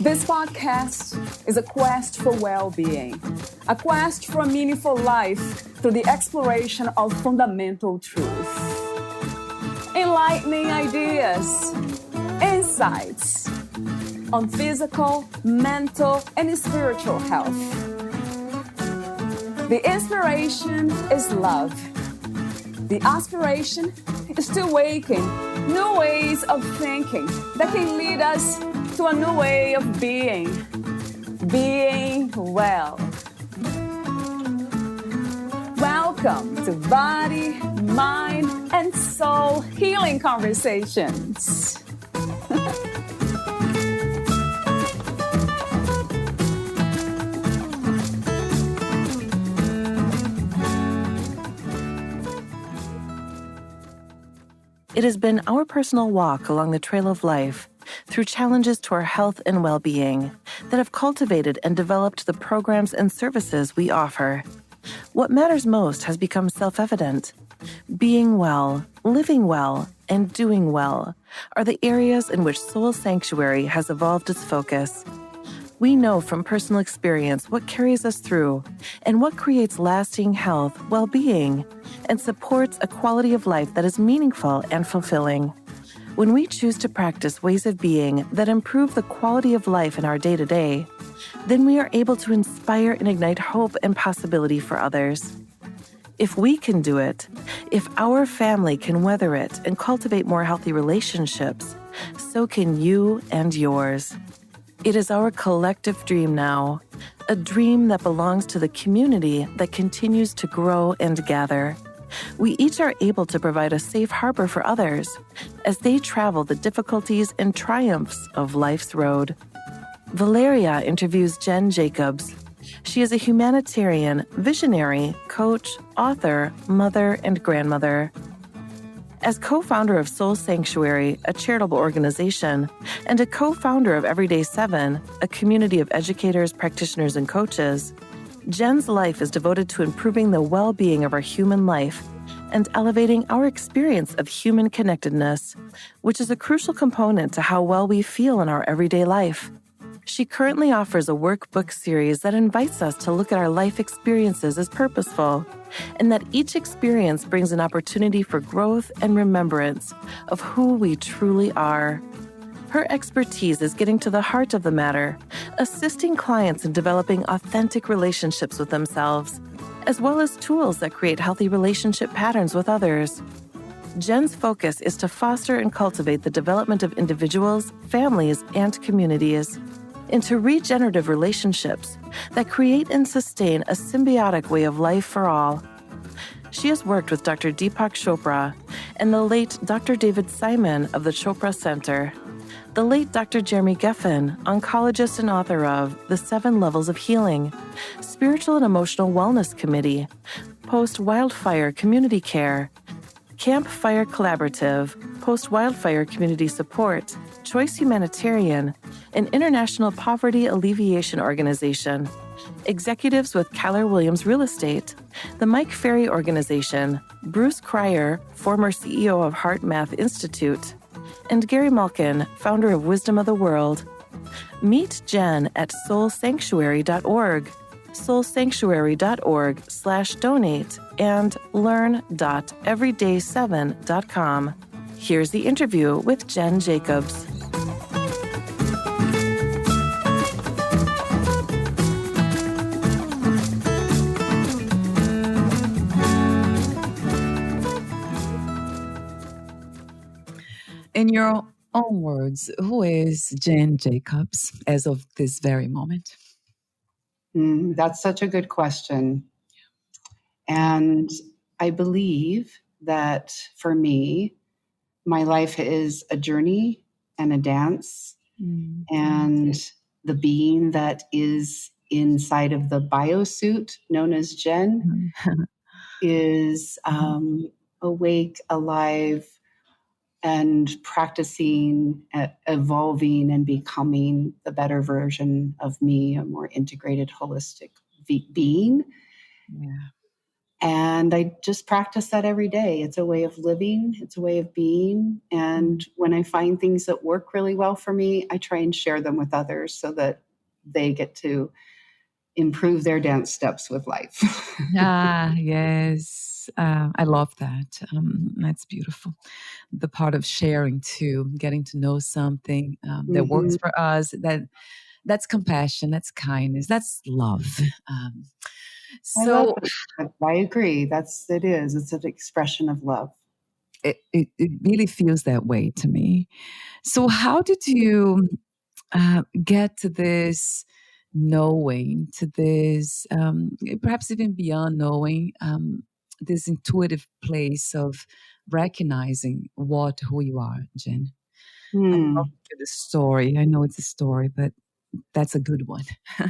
This podcast is a quest for well-being, a quest for a meaningful life through the exploration of fundamental truth. Enlightening ideas, insights on physical, mental, and spiritual health. The inspiration is love. The aspiration is to awaken new ways of thinking that can lead us to a new way of being well. Welcome to Body, Mind, and Soul Healing Conversations. It has been our personal walk along the trail of life through challenges to our health and well-being that have cultivated and developed the programs and services we offer. What matters most has become self-evident. Being well, living well, and doing well are the areas in which Soul Sanctuary has evolved its focus. We know from personal experience what carries us through and what creates lasting health, well-being, and supports a quality of life that is meaningful and fulfilling. When we choose to practice ways of being that improve the quality of life in our day-to-day, then we are able to inspire and ignite hope and possibility for others. If we can do it, if our family can weather it and cultivate more healthy relationships, so can you and yours. It is our collective dream now, a dream that belongs to the community that continues to grow and gather. We each are able to provide a safe harbor for others as they travel the difficulties and triumphs of life's road. Valeria interviews Jen Jacobs. She is a humanitarian, visionary, coach, author, mother, and grandmother. As co-founder of Soul Sanctuary, a charitable organization, and a co-founder of Everyday 7, a community of educators, practitioners, and coaches, Jen's life is devoted to improving the well-being of our human life and elevating our experience of human connectedness, which is a crucial component to how well we feel in our everyday life. She currently offers a workbook series that invites us to look at our life experiences as purposeful, and that each experience brings an opportunity for growth and remembrance of who we truly are. Her expertise is getting to the heart of the matter, assisting clients in developing authentic relationships with themselves, as well as tools that create healthy relationship patterns with others. Jen's focus is to foster and cultivate the development of individuals, families, and communities into regenerative relationships that create and sustain a symbiotic way of life for all. She has worked with Dr. Deepak Chopra and the late Dr. David Simon of the Chopra Center, the late Dr. Jeremy Geffen, oncologist and author of The 7 Levels of Healing, Spiritual and Emotional Wellness Committee, Post-Wildfire Community Care, Campfire Collaborative, Post-Wildfire Community Support, Choice Humanitarian, an international poverty alleviation organization, executives with Keller Williams Real Estate, the Mike Ferry Organization, Bruce Cryer, former CEO of Heart Math Institute, and Gary Malkin, founder of Wisdom of the World. Meet Jen at soulsanctuary.org, soulsanctuary.org/donate, and learn.everyday7.com. Here's the interview with Jen Jacobs. In your own words, who is Jen Jacobs as of this very moment? That's such a good question. And I believe that for me, my life is a journey and a dance. And the being that is inside of the biosuit known as Jen is awake, alive, and practicing, evolving, and becoming the better version of me, a more integrated, holistic being. Yeah. And And I just practice that every day. It's a way of living, it's a way of being. And when I find things that work really well for me, I try and share them with others so that they get to improve their dance steps with life. Yes. I love that. That's beautiful. The part of sharing too, getting to know something that Mhm. works for us, that's compassion, that's kindness, that's love. Um, I love so that. I agree. It is. It's an expression of love. it really feels that way to me. So how did you get to this knowing, to this perhaps even beyond knowing, this intuitive place of recognizing who you are, Jen? I love Hmm. the story. I know it's a story, but that's a good one.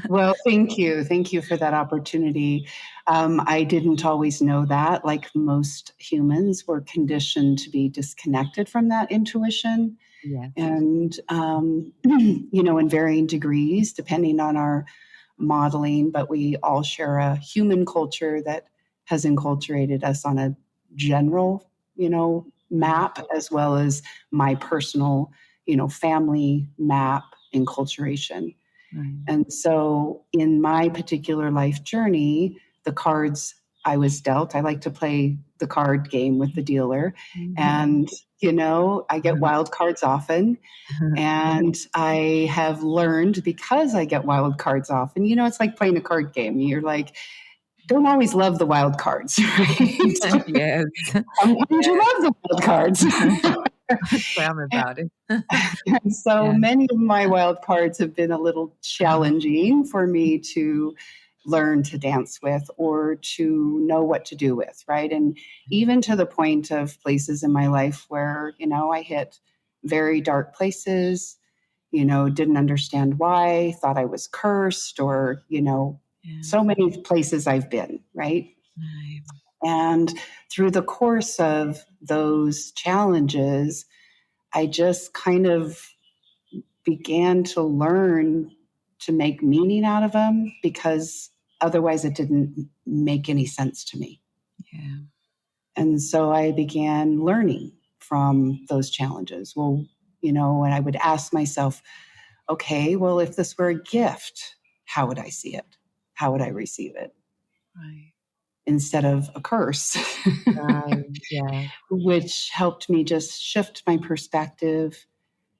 Well, thank you. Thank you for that opportunity. I didn't always know that. Like most humans, we're conditioned to be disconnected from that intuition. Yes. And, in varying degrees, depending on our modeling, but we all share a human culture that has enculturated us on a general, map, as well as my personal, family map enculturation. Right. And so in my particular life journey, the cards I was dealt, I like to play the card game with the dealer. Mhm. And, I get wild cards often. And I have learned, because I get wild cards often, it's like playing a card game. You're like, don't always love the wild cards, right? Yes. Sometimes you Yes. love the wild cards. Tell me about it. And so Yeah. many of my wild cards have been a little challenging for me to learn to dance with or to know what to do with, right? And even to the point of places in my life where, I hit very dark places, didn't understand why, thought I was cursed, or, Yeah. so many places I've been, right? Right. And through the course of those challenges, I just kind of began to learn to make meaning out of them, because otherwise it didn't make any sense to me. Yeah. And so I began learning from those challenges. Well, and I would ask myself, okay, well, if this were a gift, how would I see it? How would I receive it? Right. Instead of a curse, Right. Yeah. which helped me just shift my perspective.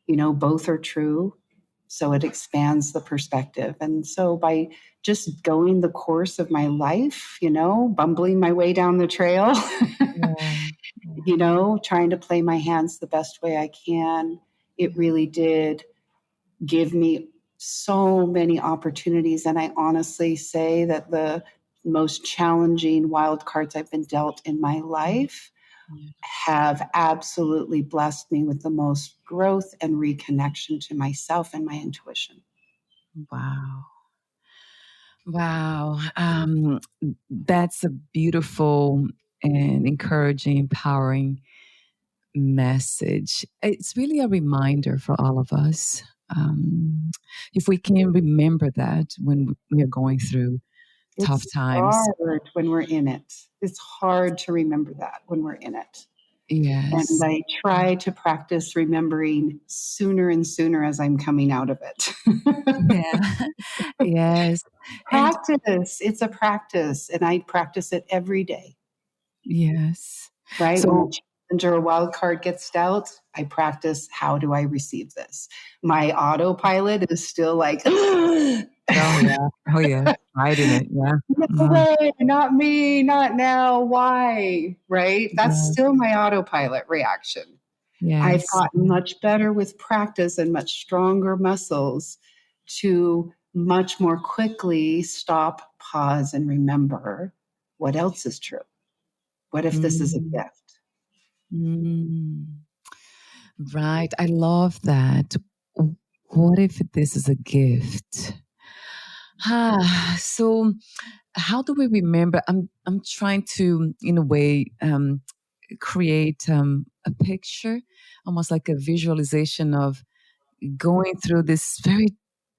Both are true. So it expands the perspective. And so by just going the course of my life, bumbling my way down the trail, Yeah. Yeah. trying to play my hands the best way I can, it really did give me so many opportunities. And I honestly say that the most challenging wild cards I've been dealt in my life Yeah. have absolutely blessed me with the most growth and reconnection to myself and my intuition. Wow. Wow. That's a beautiful and encouraging, empowering message. It's really a reminder for all of us. If we can remember that when we are going through tough It's times. hard when we're in it. It's hard to remember that when we're in it. And Yes. I try to practice remembering sooner and sooner as I'm coming out of it. Yeah. Yes. And Practice. It's a practice, and I practice it every day, yes. right? When a So, challenge or a wild card gets dealt, I practice, how do I receive this? My autopilot is still like, no oh yeah. Oh yeah. Hiding it. Yeah. Mm, way, not me, not now, why? Right? That's yeah. still my autopilot reaction. I've Yes. gotten much better with practice and much stronger muscles to much more quickly stop, pause, and remember, what else is true? What if this is a Mm, gift? mm. Right. I love that. What if this is a gift? So how do we remember? I'm trying to, in a way, create a picture, almost like a visualization of going through this very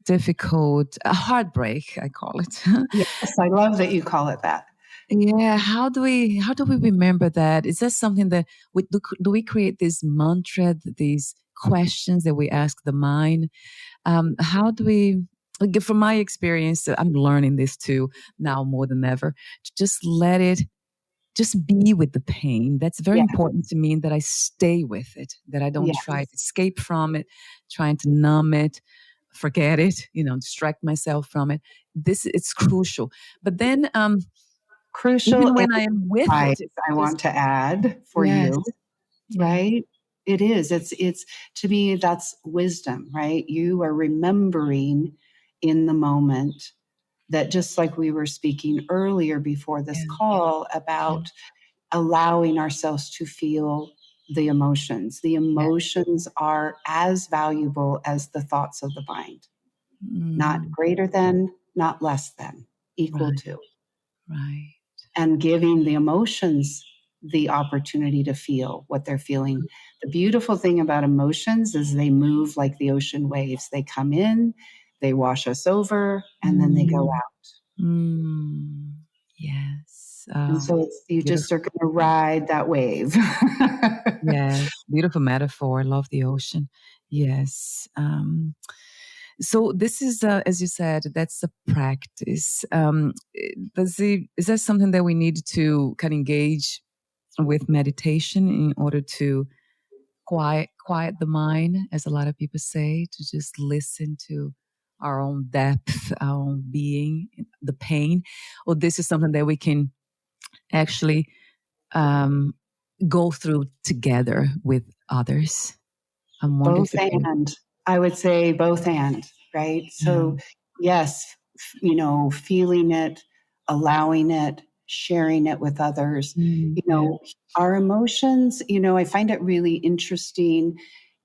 difficult, a heartbreak, I call it. Yes, I love that you call it that. Yeah, how do we remember that? Is that something that do we create this mantra, these questions that we ask the mind? How do we, like, from my experience, I'm learning this too now more than ever, to just let it, just be with the pain. That's very Yes, important to me, that I stay with it, that I don't try to yes, escape from it, trying to numb it, forget it, distract myself from it. This, it's crucial. But then, crucial even and when I am with wise, it, it's I just, want to add for yes, you, yeah, right? It is. It's to me, that's wisdom, right? You are remembering in the moment that, just like we were speaking earlier before this yeah, call yeah, about allowing ourselves to feel the emotions. The yeah. emotions are as valuable as the thoughts of the mind, not Mm, greater than, not less than, equal right, to. right. And giving the emotions the opportunity to feel what they're feeling. The beautiful thing about emotions is they move like the ocean waves. They come in, they wash us over, and then they go Mm, out. mm, yes. And so it's, you just Beautiful. are going to ride that wave. Yes, beautiful metaphor. I love the ocean. Yes. So this is, as you said, that's a practice. Is that something that we need to kind of engage with meditation in order to quiet the mind, as a lot of people say, to just listen to our own depth, our own being, the pain? Or this is something that we can actually um, go through together with others? I'm wondering Both if you can. and. I would say both and, right? So, Um, yes, feeling it, allowing it, sharing it with others. yeah. Our emotions, I find it really interesting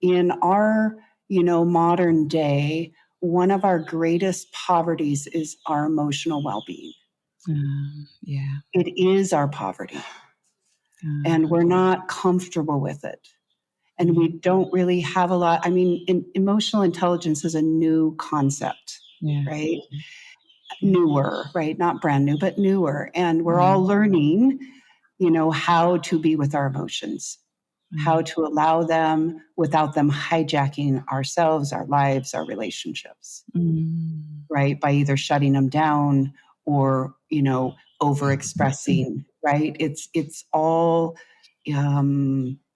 in our, modern day. One of our greatest poverties is our emotional well being. Yeah. It is our poverty, and Uh, we're not comfortable with it, and we mm, don't really have a lot. I mean, emotional intelligence is a new concept, yeah. right? Yeah. Newer, right? Not brand new, but newer. And we're Yeah. all learning, how to be with our emotions, how to allow them without them hijacking ourselves, our lives, our relationships, Mm, right? By either shutting them down or, over expressing, right? It's all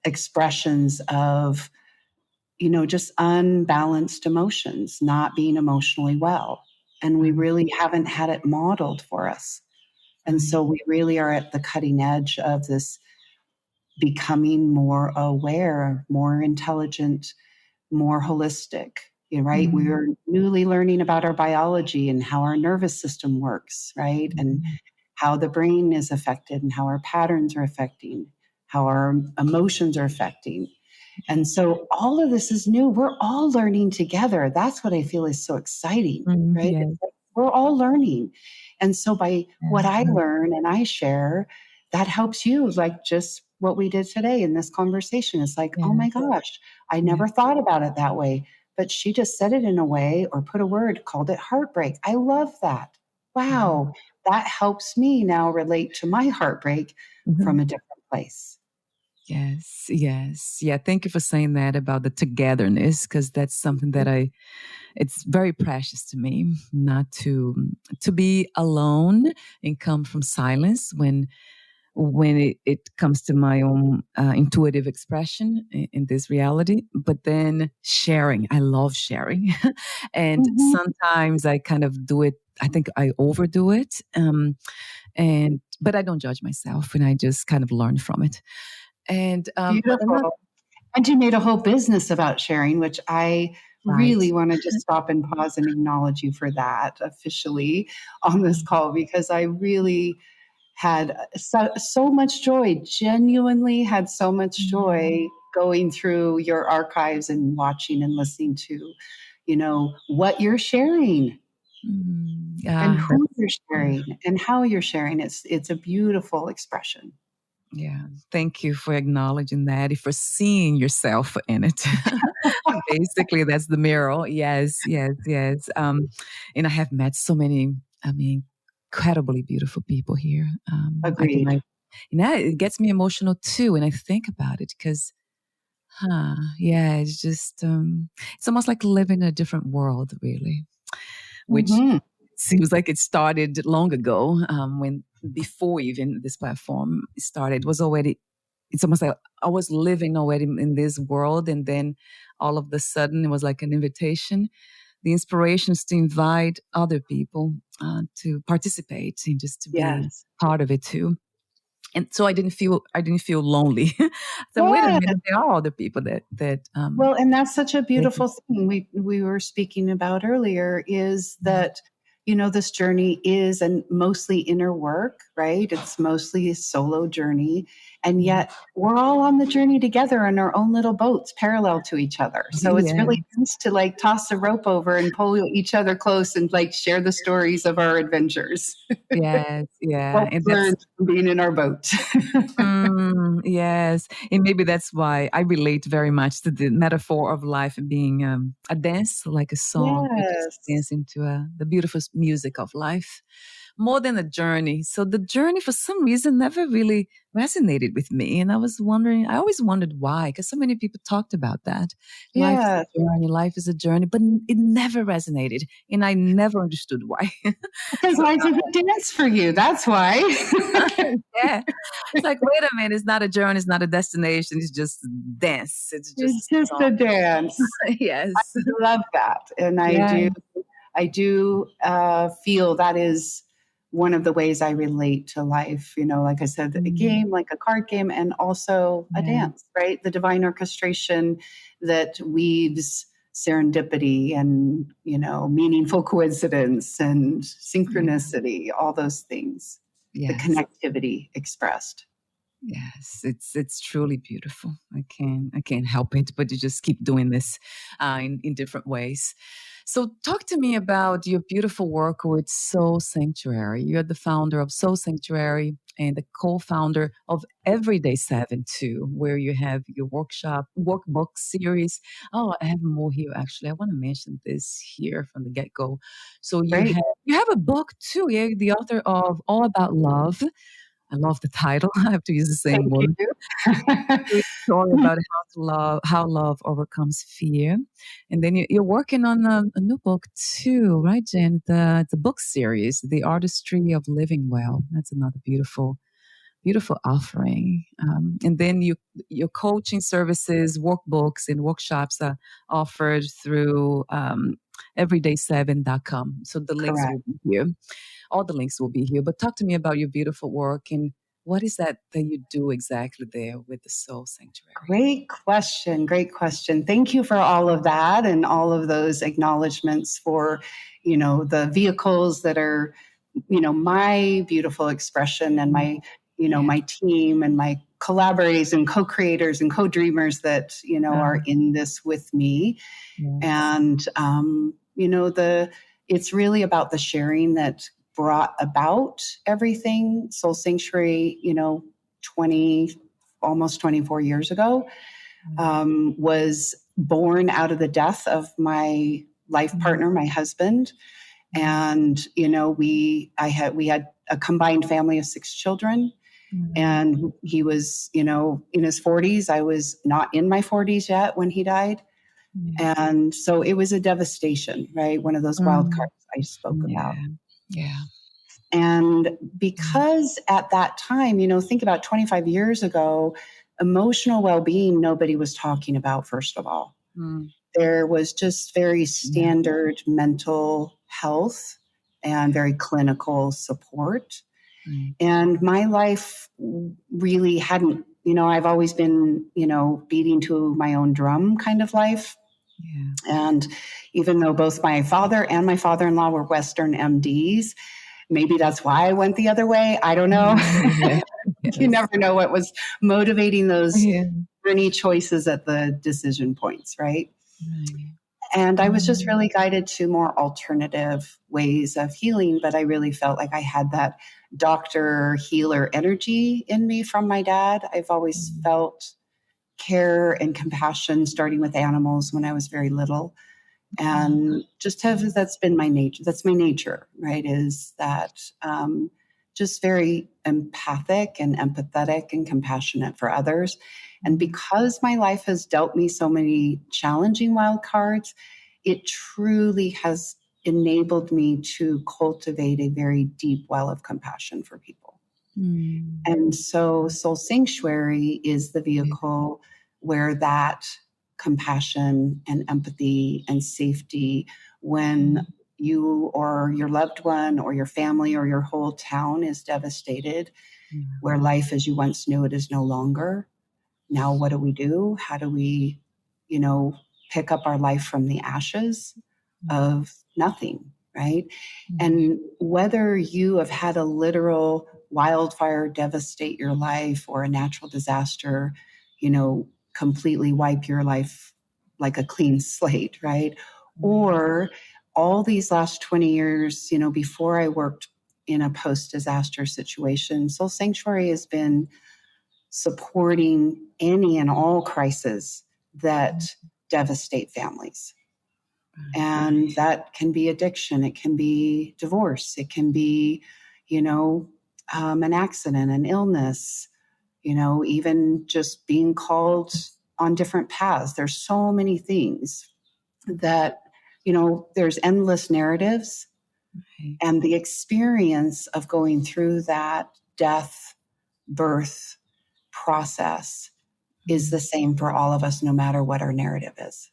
expressions of, just unbalanced emotions, not being emotionally well. And we right. really haven't had it modeled for us. And Right. so we really are at the cutting edge of this becoming more aware, more intelligent, more holistic. Right? Mm, We're newly learning about our biology and how our nervous system works, right? And mm, how the brain is affected and how our patterns are affecting, how our emotions are affecting. And so all of this is new. We're all learning together. That's what I feel is so exciting, right? It's yes. like we're all learning. And so by what I Yeah. learn and I share, that helps you, like just what we did today in this conversation. It's like, oh my Yes. gosh, I Yeah. never thought about it that way. But she just said it in a way or put a word, called it heartbreak. I love that. Mhm. Wow. That helps me now relate to my heartbreak from Mhm. a different place. Yes. Yes. Yeah. Thank you for saying that about the togetherness, because that's something that it's very precious to me, not to be alone and come from silence when it comes to my own intuitive expression in this reality. But then sharing, I love sharing. And Mhm. sometimes I kind of do it, I think I overdo it. But I don't judge myself, and I just kind of learn from it. And but another, Beautiful. And you made a whole business about sharing, which I right. really want to just stop and pause and acknowledge you for that officially on this call, because I really had so much joy, genuinely had so much Mm, joy going through your archives and watching and listening to, what you're sharing and yeah, who that's you're yeah. sharing and how you're sharing. It's a beautiful expression. Yeah, thank you for acknowledging that, and for seeing yourself in it. Basically, that's the mirror. Yes, yes, yes. And I have met so many, I mean, incredibly beautiful people here. Agreed. It gets me emotional too when I think about it because, yeah, it's just, it's almost like living in a different world, really, which Mhm. seems like it started long ago, when before even this platform started. It was already, it's almost like I was living already in this world, and then all of the sudden it was like an invitation. The inspiration is to invite other people to participate and just to be Yes. part of it too. And so I didn't feel lonely. So wait a Yes. minute, there are other people that Well, and that's such a they can. beautiful thing we were speaking about earlier is Mm, that this journey is and mostly inner work, right? It's mostly a solo journey, and yeah. yet we're all on the journey together in our own little boats parallel to each other. So it's Yeah. really nice to like toss the rope over and pull each other close and like share the stories of our adventures. Yes, yeah, What and we that's. learned from being in our boat. Yes, and maybe that's why I relate very much to the metaphor of life being a dance, like a song. You just Yes. dance into the beautiful music of life, more than a journey. So the journey, for some reason, never really resonated with me, and I was wondering. I always wondered why, because so many people talked about that. Life is Yeah. a journey. Life is a journey, but it never resonated, and I never understood why. Because So life is a dance for you. That's why. yeah. It's like, wait a minute, it's not a journey, it's not a destination, it's just dance. It's just It's just a dance. yes. Love that. And Yeah. I do feel that is one of the ways I relate to life. Like I said, a Mm, game, like a card game, and also a yeah. dance, right? The divine orchestration that weaves serendipity and, meaningful coincidence and Yeah. synchronicity, all those things, the Yes. connectivity expressed. Yes, it's truly beautiful. I can't help it, but you just keep doing this in different ways. So, talk to me about your beautiful work with Soul Sanctuary. You're the founder of Soul Sanctuary and the co-founder of Everyday Seven too, where you have your workbook series. Oh, I have more here actually. I want to mention this here from the get-go. So Great. you have a book too. You're the author of All About Love. I love the title. I have to use the same Thank word. you. Great story about how love overcomes fear. And then you're working on a new book too, right, Jen? It's a book series, The Artistry of Living Well. That's another beautiful, beautiful offering. And then your coaching services, workbooks, and workshops are offered through everyday7.com. So the links Correct. will be here. All the links will be here. But talk to me about your beautiful work and what is that you do exactly there with the Soul Sanctuary? Great question. Great question. Thank you for all of that and all of those acknowledgments for, the vehicles that are, my beautiful expression and Mm, my, yeah. my team and my collaborators and co-creators and co-dreamers that, are Uh, in this with me. yes. And it's really about the sharing that brought about everything. Soul Sanctuary, 20 almost 24 years ago, Mm, was born out of the death of my life mm, partner, my husband. mm, And we had a combined family of 6 children, mm, and he was in his 40s. I was not in my 40s yet when he died. yeah. And so it was a devastation, right? One of those wild Mm, cards I spoke about. yeah. Yeah. And Mm, because at that time, think about 25 years ago, emotional well being, nobody was talking about, first of all. mm, There was just very yeah. standard mental health and Yeah. very clinical support. Right. And my life really hadn't, I've always been, beating to my own drum kind of life. Yeah. And even though both my father and my father in law were Western MDs, maybe that's why I went the other way. I don't know. Mm, yeah. You Yes. never know what was motivating those Yeah. journey choices at the decision points, right? Right. And I was just Mm, really guided to more alternative ways of healing, but I really felt like I had that doctor healer energy in me from my dad. I've always mm, felt care and compassion starting with animals when I was very little. and just have, that's been my nature. That's my nature, right? Is that just very empathic and empathetic and compassionate for others. And because my life has dealt me so many challenging wild cards, it truly has enabled me to cultivate a very deep well of compassion for people. And so Soul Sanctuary is the vehicle where that compassion and empathy and safety, when you or your loved one or your family or your whole town is devastated, where life as you once knew it is no longer. Now, what do we do? How do we, pick up our life from the ashes of nothing, right? And whether you have had a literal wildfire devastate your life or a natural disaster, completely wipe your life like a clean slate, right? Or all these last 20 years, before I worked in a post-disaster situation, Soul Sanctuary has been supporting any and all crises that devastate families. And that can be addiction, it can be divorce, it can be, an accident, an illness, even just being called on different paths. There's so many things that, there's endless narratives. And the experience of going through that death, birth process is the same for all of us, no matter what our narrative is.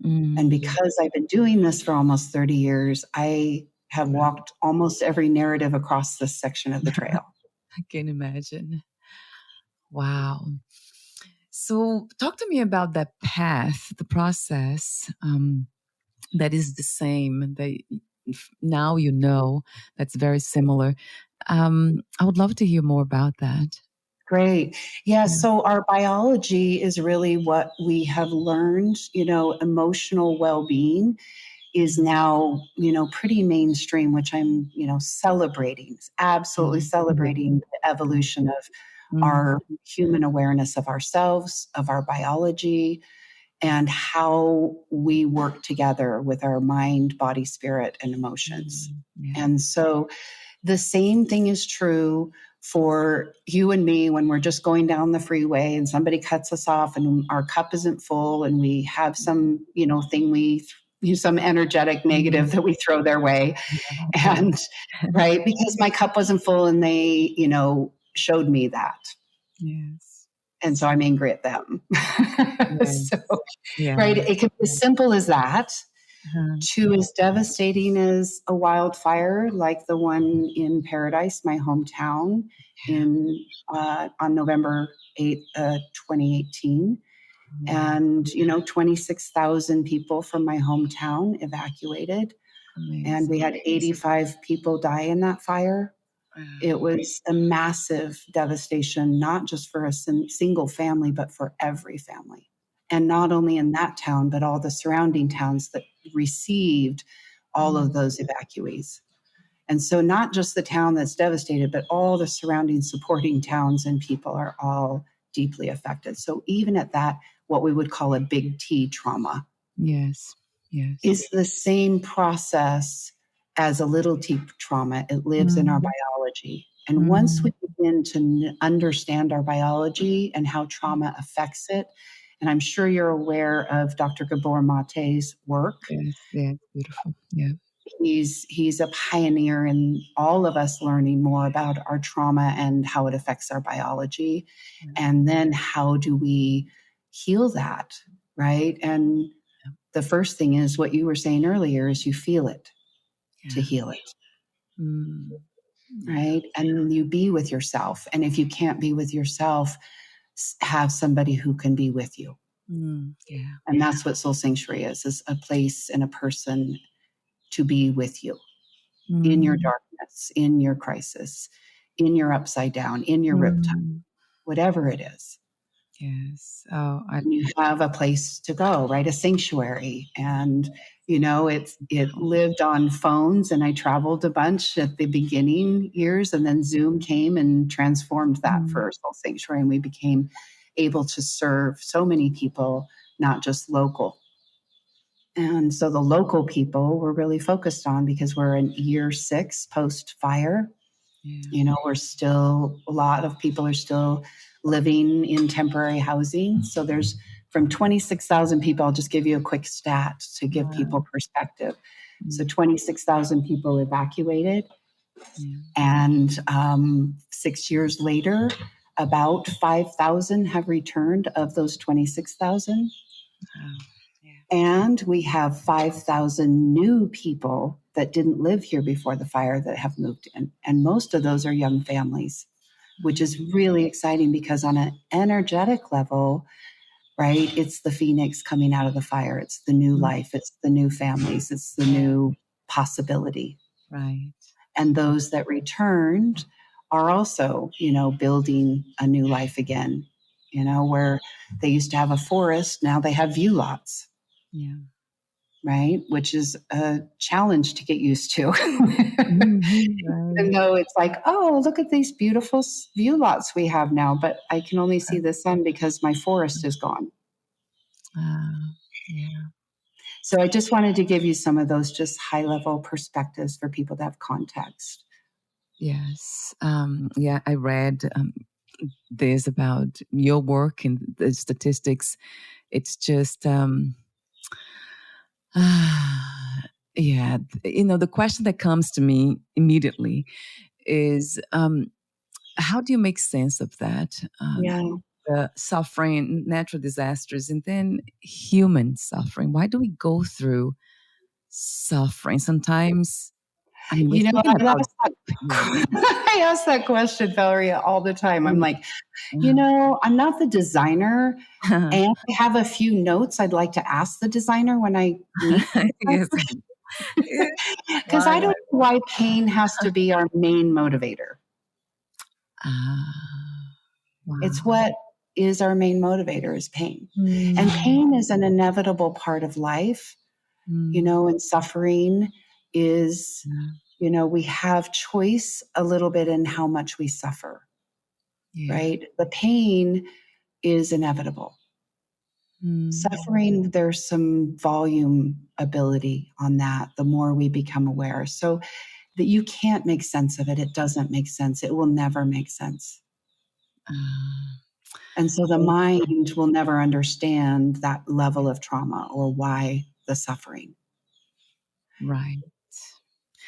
And because I've been doing this for almost 30 years, I have walked almost every narrative across this section of the trail. I can imagine. Wow. So talk to me about that path, the process that is the same, that now that's very similar. I would love to hear more about that. Great. Yeah. So our biology is really what we have learned, emotional well-being is now, pretty mainstream, which I'm, celebrating, absolutely celebrating the evolution of our human awareness of ourselves, of our biology, and how we work together with our mind, body, spirit, and emotions. And so the same thing is true for you and me when we're just going down the freeway and somebody cuts us off and our cup isn't full and we have some, thing some energetic negative that we throw their way. And right, because my cup wasn't full and they, showed me that. Yes. And so I'm angry at them. Yes. So, right, it can be as simple as that to as devastating as a wildfire like the one in Paradise, my hometown, on November 8th, 2018. And, 26,000 people from my hometown evacuated. Amazing. And we had 85 people die in that fire. It was a massive devastation, not just for a single family, but for every family. And not only in that town, but all the surrounding towns that received all of those evacuees. And so not just the town that's devastated, but all the surrounding supporting towns and people are all deeply affected. So even at that, what we would call a big T trauma. Yes. Is the same process as a little t trauma. It lives in our biology. And once we begin to understand our biology and how trauma affects it, and I'm sure you're aware of Dr. Gabor Mate's work. Yes, beautiful. Yeah. He's a pioneer in all of us learning more about our trauma and how it affects our biology. And then how do we heal that, right? And the first thing is what you were saying earlier is you feel it to heal it. Right? And you be with yourself. And if you can't be with yourself, have somebody who can be with you. And that's what Soul Sanctuary is a place and a person to be with you in your darkness, in your crisis, in your upside down, in your riptide, whatever it is. Yes. You have a place to go, right? A sanctuary. And, it lived on phones and I traveled a bunch at the beginning years and then Zoom came and transformed that for Soul Sanctuary. And we became able to serve so many people, not just local. And so the local people were really focused on, because we're in year 6 post fire. Yeah. We're still, a lot of people are still living in temporary housing. So there's from 26,000 people, I'll just give you a quick stat to give people perspective. So 26,000 people evacuated. Yeah. And 6 years later, about 5,000 have returned of those 26,000. Wow. Yeah. And we have 5,000 new people that didn't live here before the fire that have moved in. And most of those are young families, which is really exciting, because on an energetic level, right, it's the phoenix coming out of the fire. It's the new life. It's the new families. It's the new possibility. Right. And those that returned are also, building a new life again, where they used to have a forest, now they have view lots. Yeah. Right? Which is a challenge to get used to. Right. Even though it's like, oh, look at these beautiful view lots we have now, but I can only see the sun because my forest is gone. Yeah. So I just wanted to give you some of those just high level perspectives for people to have context. Yes. Yeah, I read this about your work and the statistics. It's just, yeah, the question that comes to me immediately is, how do you make sense of that? Yeah. The suffering, natural disasters, and then human suffering. Why do we go through suffering? Sometimes, I mean, we're thinking I about, ask that, yeah. I ask that question, Valeria, all the time. I'm like, I'm not the designer, and I have a few notes I'd like to ask the designer when I meet Yes. because I don't know why pain has to be our main motivator. Wow. It's what is our main motivator is pain. And pain is an inevitable part of life, and suffering is, we have choice a little bit in how much we suffer, right? The pain is inevitable. Suffering, there's some volume ability on that, the more we become aware. So that you can't make sense of it. It doesn't make sense. It will never make sense. And so the mind will never understand that level of trauma or why the suffering. Right.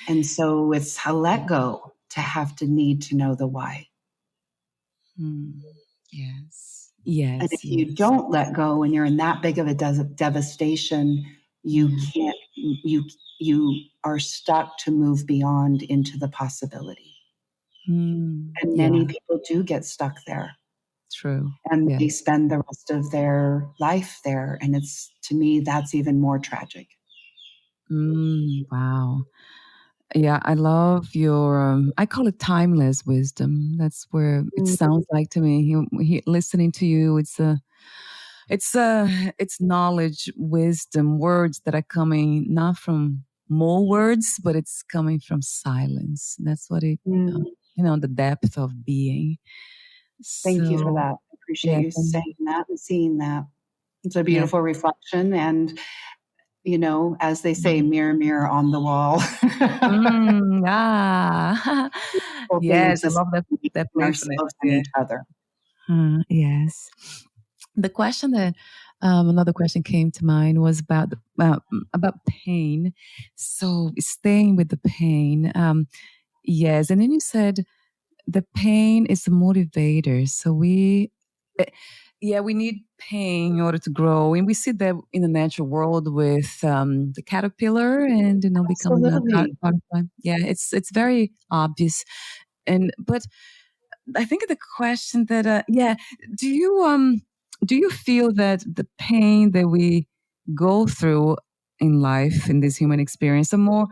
And so it's a let go to have to need to know the why. Yes. Yes. And if you don't let go and you're in that big of a devastation, you can't, you are stuck to move beyond into the possibility. And many people do get stuck there. True. And they spend the rest of their life there. And it's, to me, that's even more tragic. Wow. Yeah, I love your, I call it timeless wisdom. That's where it sounds like to me. Listening to you, it's knowledge, wisdom, words that are coming not from more words, but it's coming from silence. That's what the depth of being. Thank you for So, that. I appreciate yeah, you saying that and seeing that. It's a yeah. beautiful reflection. And, as they say, mirror, mirror on the wall. Yes, I love that playfulness. Ourselves and each other. Yes. The question that another question came to mind was about pain. So staying with the pain, yes, and then you said the pain is the motivator. So eh, we need pain in order to grow, and we see that in the natural world with the caterpillar and becoming a Absolutely. butterfly. Yeah, it's very obvious, but I think the question that do you feel that the pain that we go through in life in this human experience are more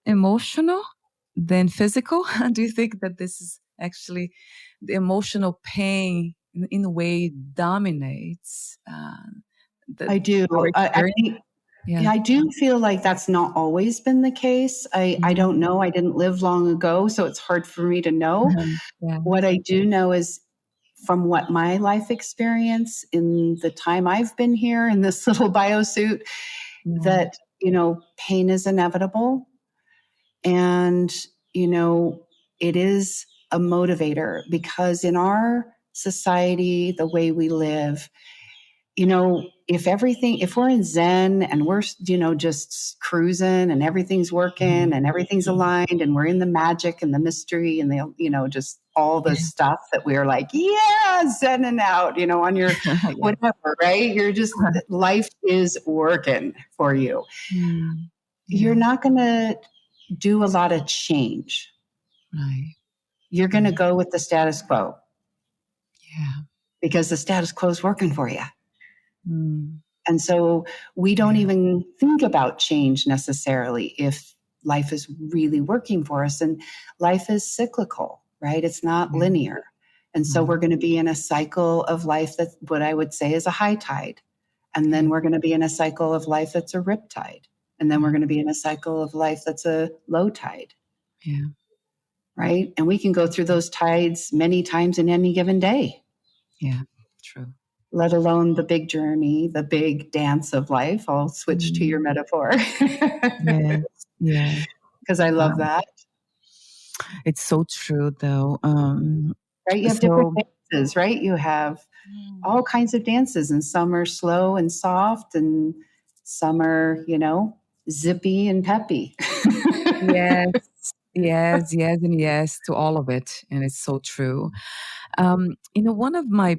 emotional than physical? Do you think that this is actually the emotional pain in a way dominates I do. our I experience? think, I do feel like that's not always been the case. I don't know. I didn't live long ago, so it's hard for me to know. Yeah. What I do know is from what my life experience in the time I've been here in this little biosuit Yeah. that, pain is inevitable. And, it is a motivator, because in our society, the way we live, if we're in Zen and we're, just cruising and everything's working Mhm. and everything's aligned and we're in the magic and the mystery and the, just all the Yeah. stuff that we're like, yeah, Zenning out, on your Yeah. whatever, right? You're just, life is working for you. Mm. You're Yeah. not going to do a lot of change. Right. You're going to Right. go with the status quo Yeah. because the status quo is working for you. Mm. And so we don't Yeah. even think about change necessarily if life is really working for us. And life is cyclical, right? It's not Yeah. linear. And so No. we're going to be in a cycle of life that's what I would say is a high tide. And then Yeah. we're going to be in a cycle of life that's a rip tide. And then we're Yeah. going to be in a cycle of life that's a low tide, Yeah. right? And we can go through those tides many times in any given day, Yeah. True. let alone the big journey, the big dance of life. I'll switch to your Mm. metaphor Yes. Yes. because I love Wow. that. It's so true, though. Right? You have different So. dances, right? You have all Mm. kinds of dances, and some are slow and soft, and some are, zippy and peppy. Yes. Yes. Yes. And yes to all of it. And it's so true. One of my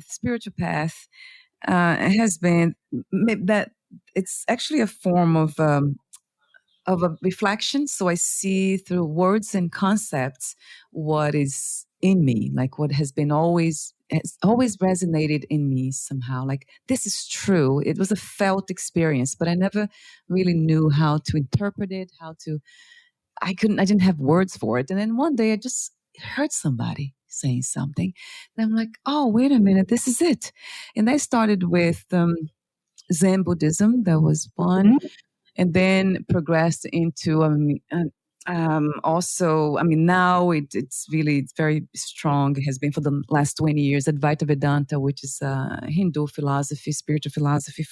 spiritual path, has been that it's actually a form of a reflection. So I see through words and concepts what is in me, like what has always resonated in me somehow. Like this is true. It was a felt experience, but I never really knew how to interpret it, I didn't have words for it. And then one day I just heard somebody saying something. And I'm like, oh, wait a minute, this is it. And I started with Zen Buddhism. That was one, Mhm. and then progressed into also, I mean, now it's very strong. It has been for the last 20 years. Advaita Vedanta, which is Hindu philosophy, spiritual philosophy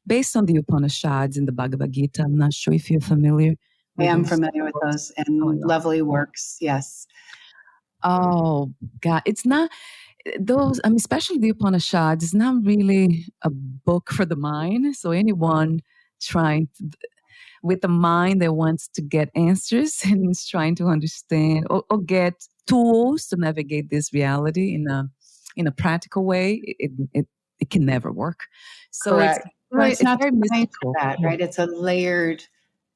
based on the Upanishads and the Bhagavad Gita. I'm not sure if you're familiar I with am those familiar with books. those Oh, I and love. lovely works. Yes. Oh God, it's not those. I mean, especially the Upanishads. It's not really a book for the mind. So anyone trying to, with a mind that wants to get answers and is trying to understand or get tools to navigate this reality in a practical way, it can never work. So Correct. Well, it's it's not very designed for mystical. that, Yeah. right? It's a layered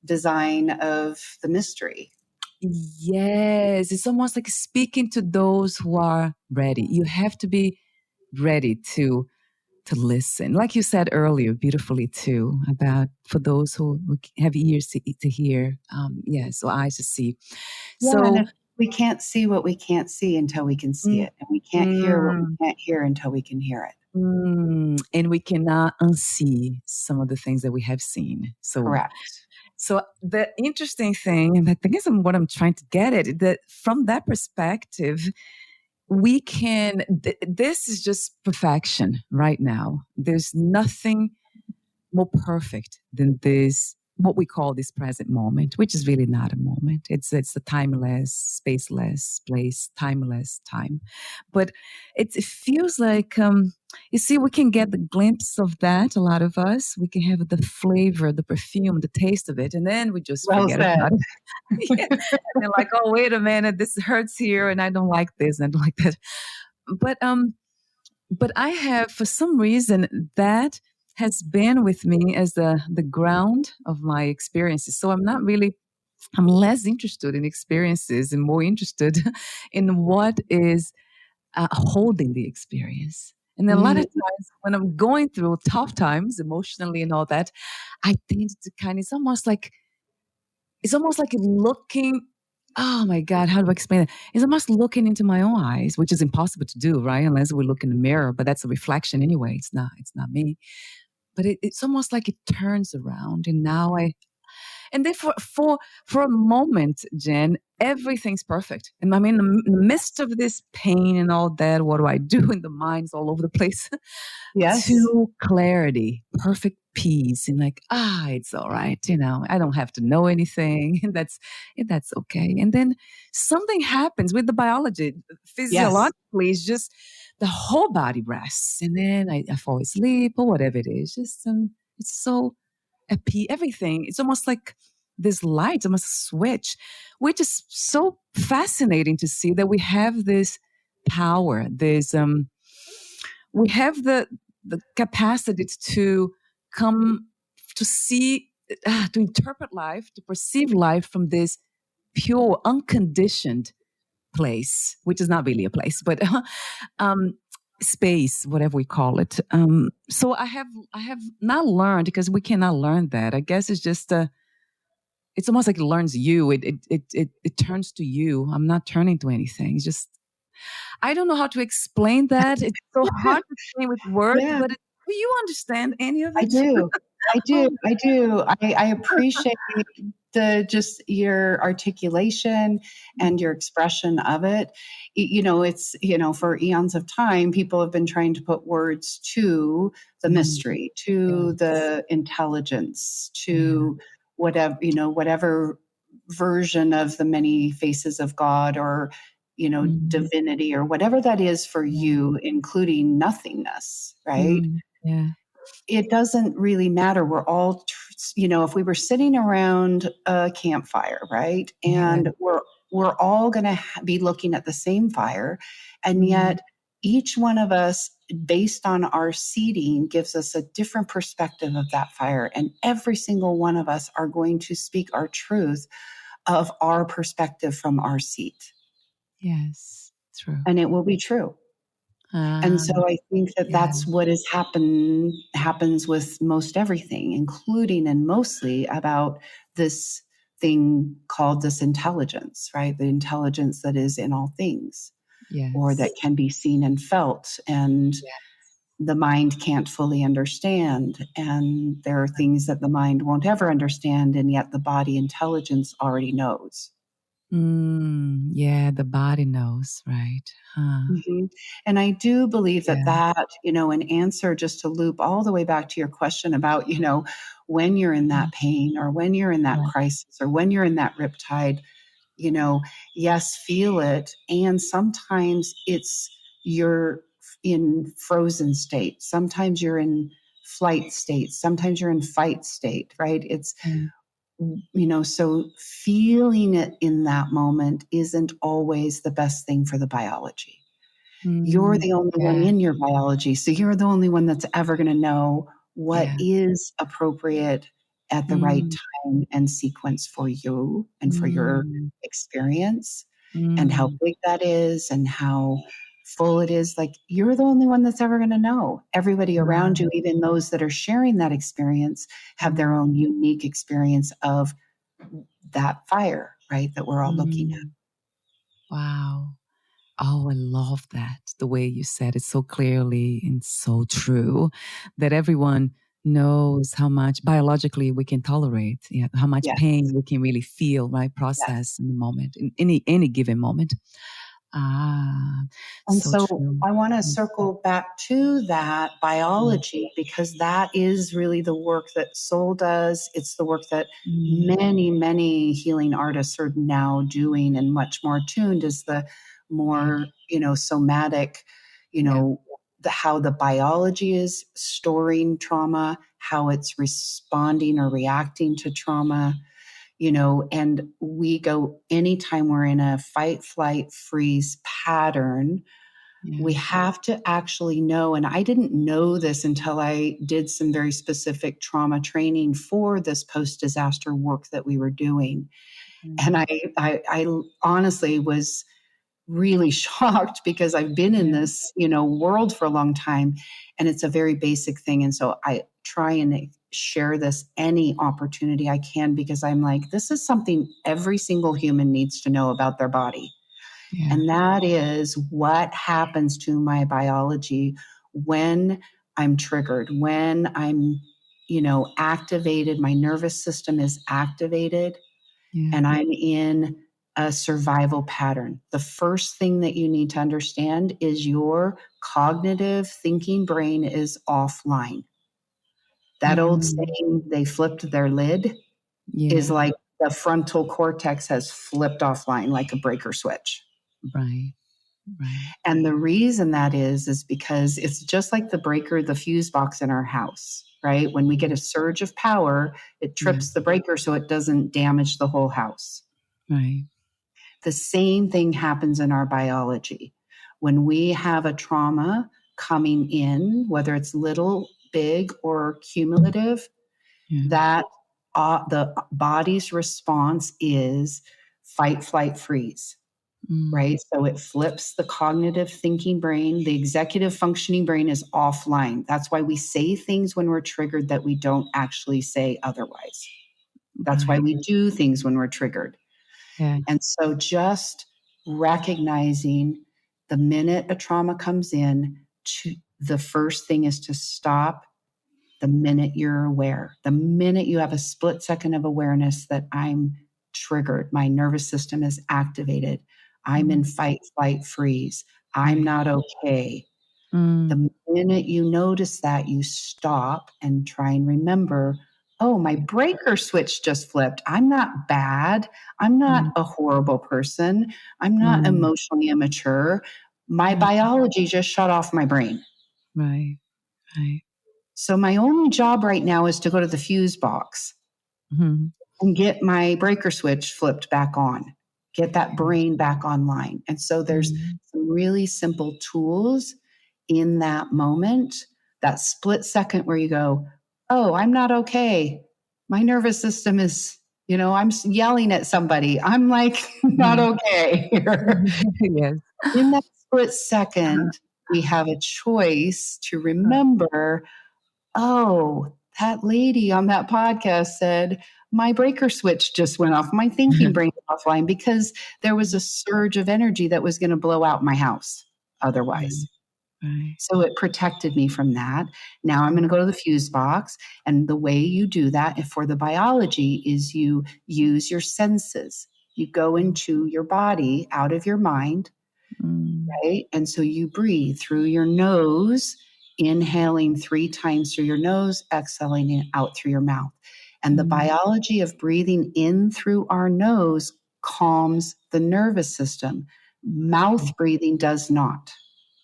design of the mystery. Yes, it's almost like speaking to those who are ready. You have to be ready to listen. Like you said earlier, beautifully too, about for those who have ears to hear, yes, or eyes to see. Yeah, and So, if we can't see what we can't see until we can see mm, it, and we can't hear what we mm, can't hear until we can hear it. and we cannot unsee some of the things that we have seen. Correct. So the interesting thing, and I think is what I'm trying to get at, that from that perspective, we can, this is just perfection right now. There's nothing more perfect than this, what we call this present moment, which is really not a moment. It's a timeless, spaceless place, timeless time. But it feels like, you see, we can get the glimpse of that, a lot of us. We can have the flavor, the perfume, the taste of it, and then we just Well forget said. about it. Yeah. And they're like, oh, wait a minute, this hurts here, and I don't like this, and I don't like that. But but I have, for some reason, that has been with me as the ground of my experiences. So I'm less interested in experiences and more interested in what is holding the experience. And then a lot of Mm. times when I'm going through tough times emotionally and all that, I tend to it's almost like looking, oh my God, how do I explain it? It's almost looking into my own eyes, which is impossible to do, right? Unless we look in the mirror, but that's a reflection anyway. It's not me. But it's almost like it turns around, and now And then for a moment, Jen, everything's perfect. And I mean, in the midst of this pain and all that, what do I do? And the mind's all over the place. Yes. To clarity, perfect peace, and like, it's all right. I don't have to know anything. And that's okay. And then something happens with the biology. Yes. Physiologically, it's just the whole body rests. And then I fall asleep or whatever it is. Just it's so everything. It's almost like this light, almost a switch, which is so fascinating to see that we have this power, we have the capacity to come to see, to interpret life, to perceive life from this pure, unconditioned place, which is not really a place, but um, space, whatever we call it. So I have not learned, because we cannot learn that. I guess it's just it's almost like it learns you. It turns to you. I'm not turning to anything. It's just, I don't know how to explain that. It's so hard to explain with words, Yeah, but do you understand any of I it? do. I do. Oh, I do. I appreciate the just your articulation and your expression of it. It's, for eons of time, people have been trying to put words to the mm, mystery, to yes. the intelligence, Yeah. to whatever version of the many faces of God, or Mm, divinity, or whatever that is for yeah. you, including nothingness, right? Yeah. It doesn't really matter. We're all, if we were sitting around a campfire, right? Yeah. And we're all going to be looking at the same fire, and Mm, yet each one of us, based on our seating, gives us a different perspective of that fire, and every single one of us are going to speak our truth of our perspective from our seat, yes. True. and it will be true. And Ah, so I think that yeah. that's what happens with most everything, including and mostly about this thing called this intelligence, right? The intelligence that is in all things, or that Yes. can be seen and felt, and Yeah. the mind can't fully understand. And there are things that the mind won't ever understand, and yet the body intelligence already knows. Yeah, the body knows, right? Huh. Mhm. And I do believe that Yeah. an answer, just to loop all the way back to your question about, when you're in Mm, that pain, or when you're in that right. crisis, or when you're in that riptide, you know, yes, feel it. And sometimes you're in frozen state. Sometimes you're in flight state. Sometimes you're in fight state, right? Mm, So feeling it in that moment isn't always the best thing for the biology. You're mm, the only one yeah. in your biology. So you're the only one that's ever going to know what Yeah. is appropriate at the right Mm, time and sequence for you and for your mm, experience, and how mm. big that is and how full it is. Like, you're the only one that's ever going to know. Everybody around Wow. you, even those that are sharing that experience, have their Mm, own unique experience of that fire, right? That we're all looking at. mm. Wow. Oh, I love that. The way you said it so clearly and so true, that everyone knows how much biologically we can tolerate, yeah, how much Yes. pain we can really feel, right? Yes. Process in the moment, in any given moment. Ah, And so so true. I want to Mm, circle back to that mm, biology, because that is really the work that soul does. It's the work that mm, many, many healing artists are now doing, and much more tuned is the yeah, more, somatic, you yeah, know, how the biology is storing trauma, how it's responding or reacting to trauma, and we go anytime we're in a fight, flight, freeze pattern. We yeah, have to actually know, and I didn't know this until I did some very specific trauma training for this post disaster work that we were doing. And mm, I honestly was really shocked, because I've been in yeah, this, world for a long time, and it's a very basic thing. And so I try and share this any opportunity I can, because I'm like, this is something every single human needs to know about their body. yeah, And that is what happens to my biology when I'm triggered, when I'm activated. My nervous system is activated, Yeah. and I'm in a survival pattern. The first thing that you need to understand is your cognitive thinking brain is offline. That old Mm. saying, they flipped their lid, is Yeah. like the frontal cortex has flipped offline like a breaker switch. Right. Right. And the reason that is because it's just like the breaker, the fuse box in our house, right? When we get a surge of power, it Yeah. trips the breaker so it doesn't damage the whole house. Right. The same thing happens in our biology. When we have a trauma coming in, whether it's little, big, or cumulative, Yeah. that the body's response is fight, flight, freeze. Mm. Right? So it flips the cognitive thinking brain. The executive functioning brain is offline. That's why we say things when we're triggered that we don't actually say otherwise. That's why Right. we do things when we're triggered. Yes. And so just recognizing the minute a trauma comes in, the first thing is to stop the minute you're aware. The minute you have a split second of awareness that I'm triggered, my nervous system is activated, I'm in Mm. fight, flight, freeze, I'm Right. not okay. Mm. The minute you notice that, you stop and try and remember, oh, my breaker switch just flipped. I'm not bad. I'm not Mm. a horrible person. I'm not Mm. emotionally immature. My Yeah. biology just shut off my brain. Right. Right. So my only job right now is to go to the fuse box Mhm. and get my breaker switch flipped back on, get that brain back online. And so there's Mm. some really simple tools in that moment, that split second where you go, oh, I'm not okay. My nervous system is, I'm yelling at somebody. I'm like, not Mhm. okay here. Yes. In that split second, we have a choice to remember, oh, that lady on that podcast said, my breaker switch just went off. My thinking brain was offline because there was a surge of energy that was going to blow out my house otherwise. Right. Right. So it protected me from that. Now I'm going to go to the fuse box. And the way you do that for the biology is you use your senses. You go into your body out of your mind, Mm. right? And so you breathe through your nose, inhaling 3 times through your nose, exhaling it out through your mouth. And the Mm. biology of breathing in through our nose calms the nervous system. Mouth breathing does not.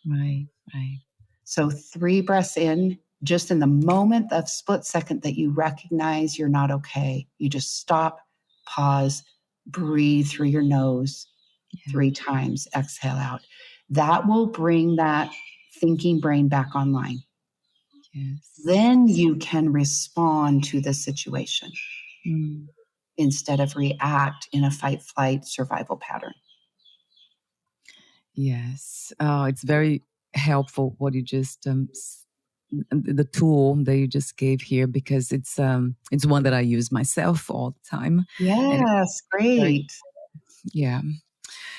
Right. Right. So 3 breaths in, just in the moment of split second that you recognize you're not okay, you just stop, pause, breathe through your nose, Yeah. 3 times, exhale out. That will bring that thinking brain back online. Yes. Then you can respond to the situation Mm. instead of react in a fight, flight, survival pattern. Yes. Oh, it's very helpful what you just the tool that you just gave here, because it's one that I use myself all the time, and it's Yes, very, great. yeah.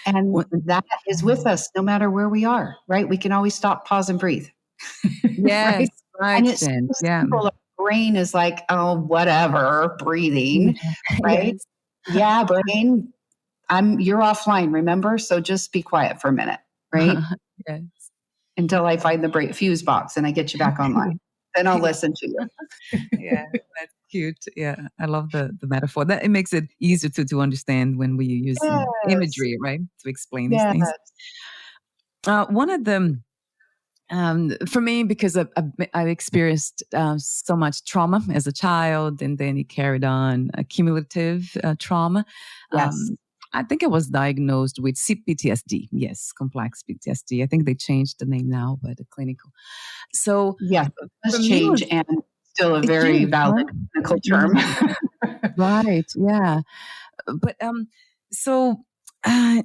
And What- that is with us no matter where we are, right? We can always stop, pause, and breathe, Yes, right? right, And it's Jen. so Yeah. simple. Our brain is like, oh, whatever, breathing, right? Yes. Yeah, brain, you're offline, remember? So just be quiet for a minute, right? Yes. Until I find the fuse box and I get you back online. Then I'll Yeah. listen to you. Yeah, that's cute. Yeah, I love the metaphor. That it makes it easier to understand when we use Yes. imagery, right, to explain these Yes. things. One of them, for me, because I've experienced so much trauma as a child, and then it carried on a cumulative trauma. Yes. I think I was diagnosed with CPTSD. Yes, complex PTSD. I think they changed the name now, but the clinical. So Yes. It for does me, change and still a it very changed, valid right? clinical term. Mhm. Right. Yeah. But so uh,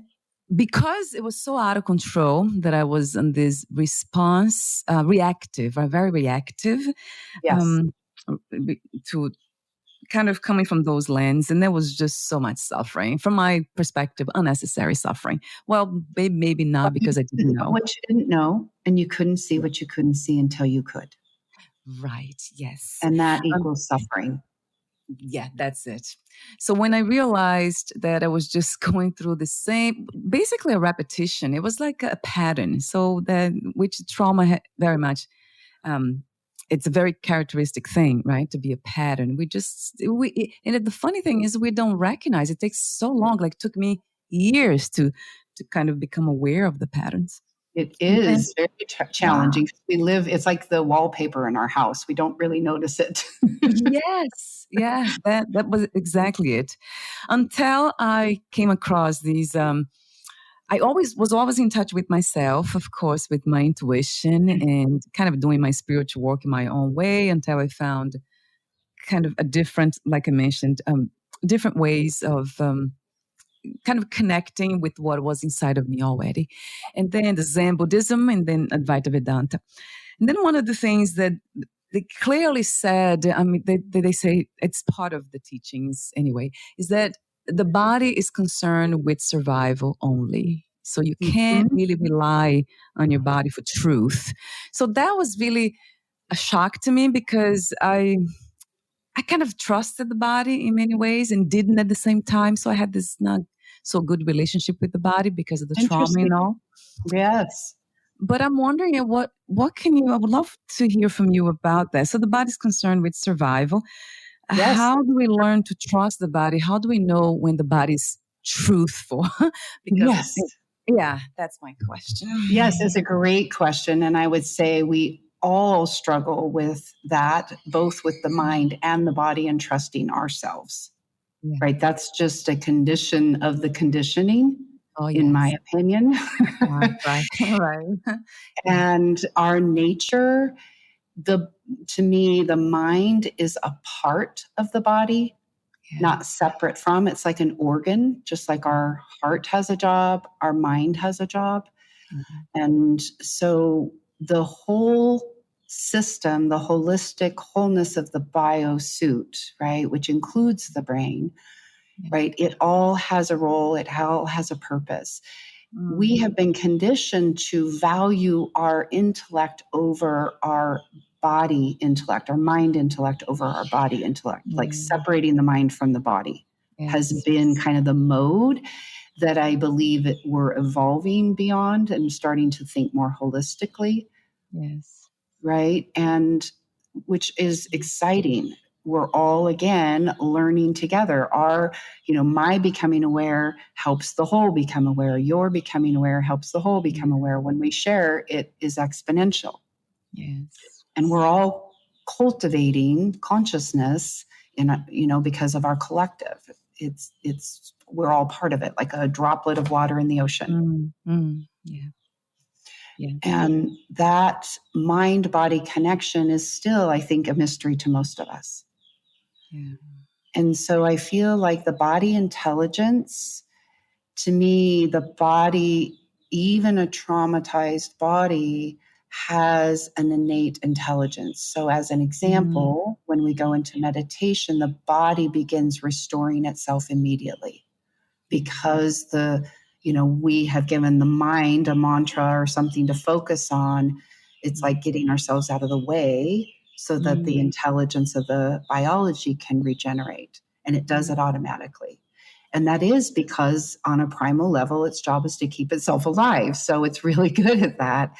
because it was so out of control that I was on this response, reactive, very reactive, Yes. um, to kind of coming from those lens, and there was just so much suffering from my perspective, unnecessary suffering. Well, maybe not, because I didn't know. What you didn't know, and you couldn't see what you couldn't see until you could. Right. Yes. And that Um, equals suffering. yeah, that's it. So when I realized that I was just going through the same, basically a repetition, it was like a pattern. So that which trauma very much, um, it's a very characteristic thing, right? To be a pattern. And the funny thing is we don't recognize it. Takes so long. Like it took me years to kind of become aware of the patterns. It And then, is very wow. challenging. We live, it's like the wallpaper in our house. We don't really notice it. Yes, yeah, that was exactly it. Until I came across these. I always in touch with myself, of course, with my intuition, and kind of doing my spiritual work in my own way. Until I found kind of a different, like I mentioned, different ways of kind of connecting with what was inside of me already, and then the Zen Buddhism, and then Advaita Vedanta. And then one of the things that they clearly said, I mean, they say it's part of the teachings anyway, is that the body is concerned with survival only. So you can't Mhm. really rely on your body for truth. So that was really a shock to me because I kind of trusted the body in many ways and didn't at the same time. So I had this not so good relationship with the body because of the trauma Interesting. and all. Yes. But I'm wondering what can you I would love to hear from you about that. So the body's concerned with survival. Yes. How do we learn to trust the body? How do we know when the body's truthful? Because Yes. yeah, that's my question. Yes, it's a great question. And I would say we all struggle with that, both with the mind and the body, and trusting ourselves, Yeah. right? That's just a condition of the conditioning, Oh in my yes. opinion. Right, right, right. Yeah. And our nature, the to me, the mind is a part of the body, Yeah. not separate from. It's like an organ, just like our heart has a job, our mind has a job. Mhm. And so the whole system, the holistic wholeness of the biosuit, right, which includes the brain, Yeah. right, it all has a role, it all has a purpose. We Mm. have been conditioned to value our intellect over our body intellect, our mind intellect over our body intellect, like Mm. separating the mind from the body has Yes. been kind of the mode that I believe that we're evolving beyond and starting to think more holistically, Yes. right? And which is exciting. We're all again learning together. My becoming aware helps the whole become aware. Your becoming aware helps the whole become Yeah. aware. When we share, it is exponential. Yes. And we're all cultivating consciousness because of our collective. It's we're all part of it, like a droplet of water in the ocean. Mm. Mm. Yeah. Yeah. And that mind body connection is still, I think, a mystery to most of us. Yeah. And so I feel like the body intelligence, to me, the body, even a traumatized body, has an innate intelligence. So, as an Mm. example, when we go into meditation, the body begins restoring itself immediately because we have given the mind a mantra or something to focus on. It's like getting ourselves out of the way so that the Mm. intelligence of the biology can regenerate, and it does Mm. it automatically. And that is because on a primal level its job is to keep itself alive, so it's really good at that.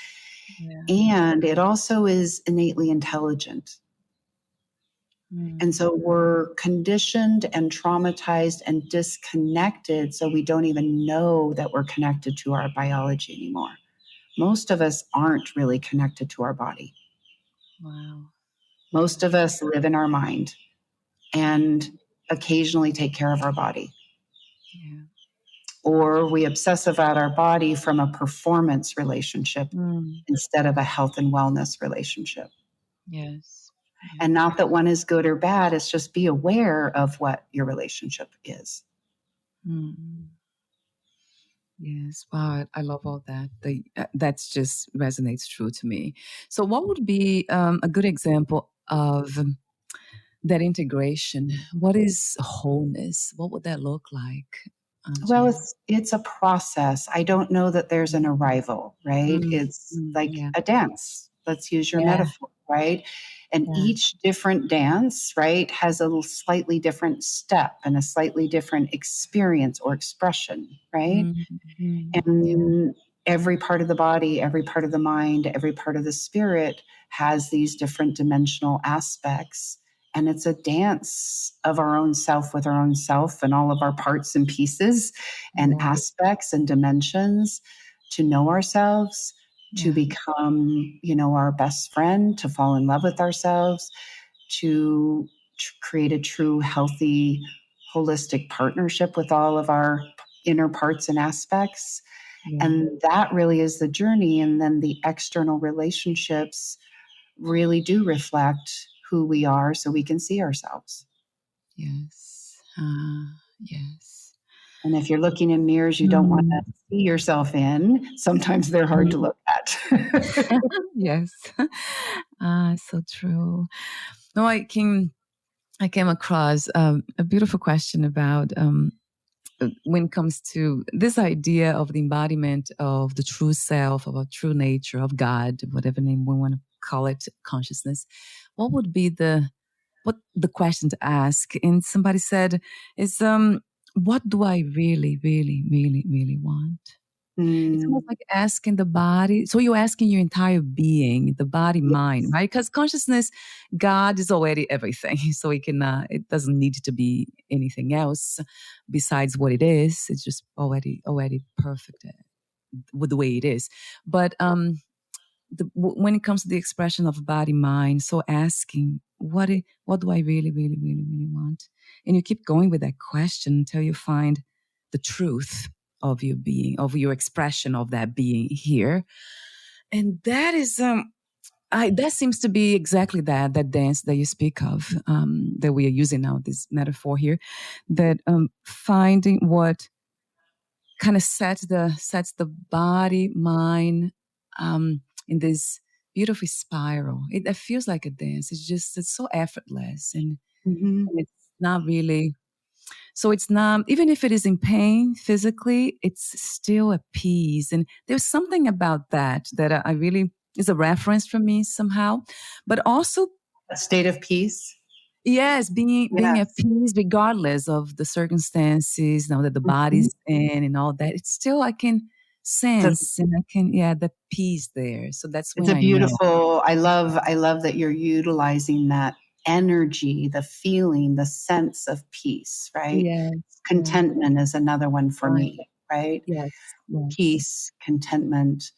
Yeah. And it also is innately intelligent. And Mm. so we're conditioned and traumatized and disconnected, so we don't even know that we're connected to our biology anymore. Most of us aren't really connected to our body. Wow. Most of us live in our mind and occasionally take care of our body. Yeah. Or we obsess about our body from a performance relationship Mm. instead of a health and wellness relationship. Yes. Yeah. And not that one is good or bad, it's just be aware of what your relationship is. Mm. Yes. Wow. I love all that. That's just resonates true to me. So, what would be a good example of that integration? What is wholeness? What would that look like, Well, Jen? it's a process. I don't know that there's an arrival, right? Mm. It's Mm. like Yeah. a dance. Let's use your Yeah. metaphor. right? And Yeah. each different dance, right, has a slightly different step and a slightly different experience or expression, right? Yeah. And every part of the body, every part of the mind, every part of the spirit has these different dimensional aspects. And it's a dance of our own self with our own self and all of our parts and pieces and Yeah. aspects and dimensions to know ourselves, to Yeah. become, our best friend, to fall in love with ourselves, to create a true, healthy, holistic partnership with all of our inner parts and aspects. Yeah. And that really is the journey. And then the external relationships really do reflect who we are so we can see ourselves. Yes. Yes. And if you're looking in mirrors you don't want to Mm. see yourself in, sometimes they're hard to look at. Yes. So true. No, I came across a beautiful question about when it comes to this idea of the embodiment of the true self, of our true nature, of God, whatever name we want to call it, consciousness. What would be what the question to ask? And somebody said, "Is what do I really, really, really, really want?" It's Mm, almost like asking the body. So you're asking your entire being, the body, mind, yes. right? Because consciousness, God is already everything. So it doesn't need to be anything else besides what it is. It's just already perfect with the way it is. But when it comes to the expression of body, mind, so asking, what do I really, really, really, really want? And you keep going with that question until you find the truth of your being, of your expression of that being here. And that is, that seems to be exactly that dance that you speak of, that we are using now, this metaphor here, that finding what kind of sets the body, mind, in this beautiful spiral. It feels like a dance. It's so effortless, Mm-hmm. and it's not really. So it's not, even if it is in pain physically, it's still a peace. And there's something about that I really is a reference for me somehow, but also, A state of peace. yes, being at Yes. peace regardless of the circumstances, now that the Mhm. body's in and all that. It's still, I can So sense, and I can, yeah, the peace there. So that's it's when a I know. beautiful, I love that you're utilizing that energy, the feeling, the sense of peace, right? Yes, yes, Contentment is another one for right. me, right? Yes, yes, Peace, contentment.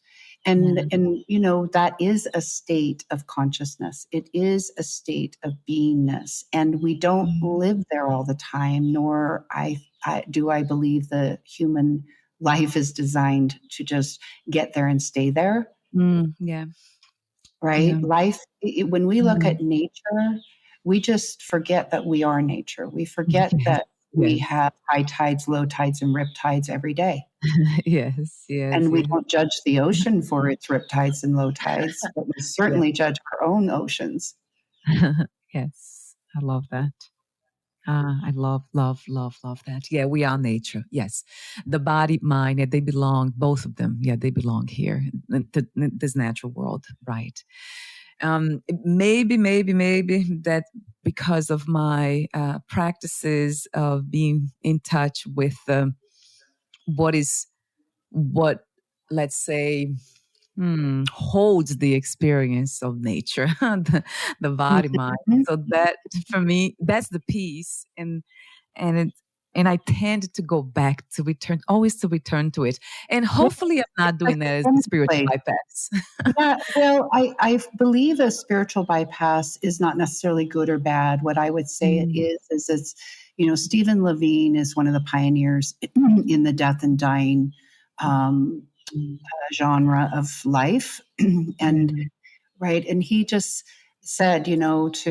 yeah. And that is a state of consciousness. It is a state of beingness. And we don't Mm, live there all the time, nor I believe the human life is designed to just get there and stay there, yeah, yeah. right? Life, when we look Mm. at nature, we just forget that we are nature. We forget Yes, that we yes, have high tides, low tides, and rip tides every day. yes, yes, And we yes. don't judge the ocean for its rip tides and low tides, but we Yeah. certainly judge our own oceans. Yes, I love that. I love, love, love, love that. Yeah, we are nature. Yes. The body, mind, yeah, they belong, both of them. Yeah, they belong here, in this natural world. Right. Maybe that because of my practices of being in touch with what is, what, let's say, holds the experience of nature, the body, mind. Mhm. So that for me, that's the piece, and it and I tend to go back to return, always to return to it, and Yeah, hopefully I'm not it's like doing that as a the spiritual template. bypass. Yeah, well, I believe a spiritual bypass is not necessarily good or bad. What I would say it Mm, is it's, Stephen Levine is one of the pioneers in the death and dying um, mm, genre of life. And yeah, right. And he just said, you know,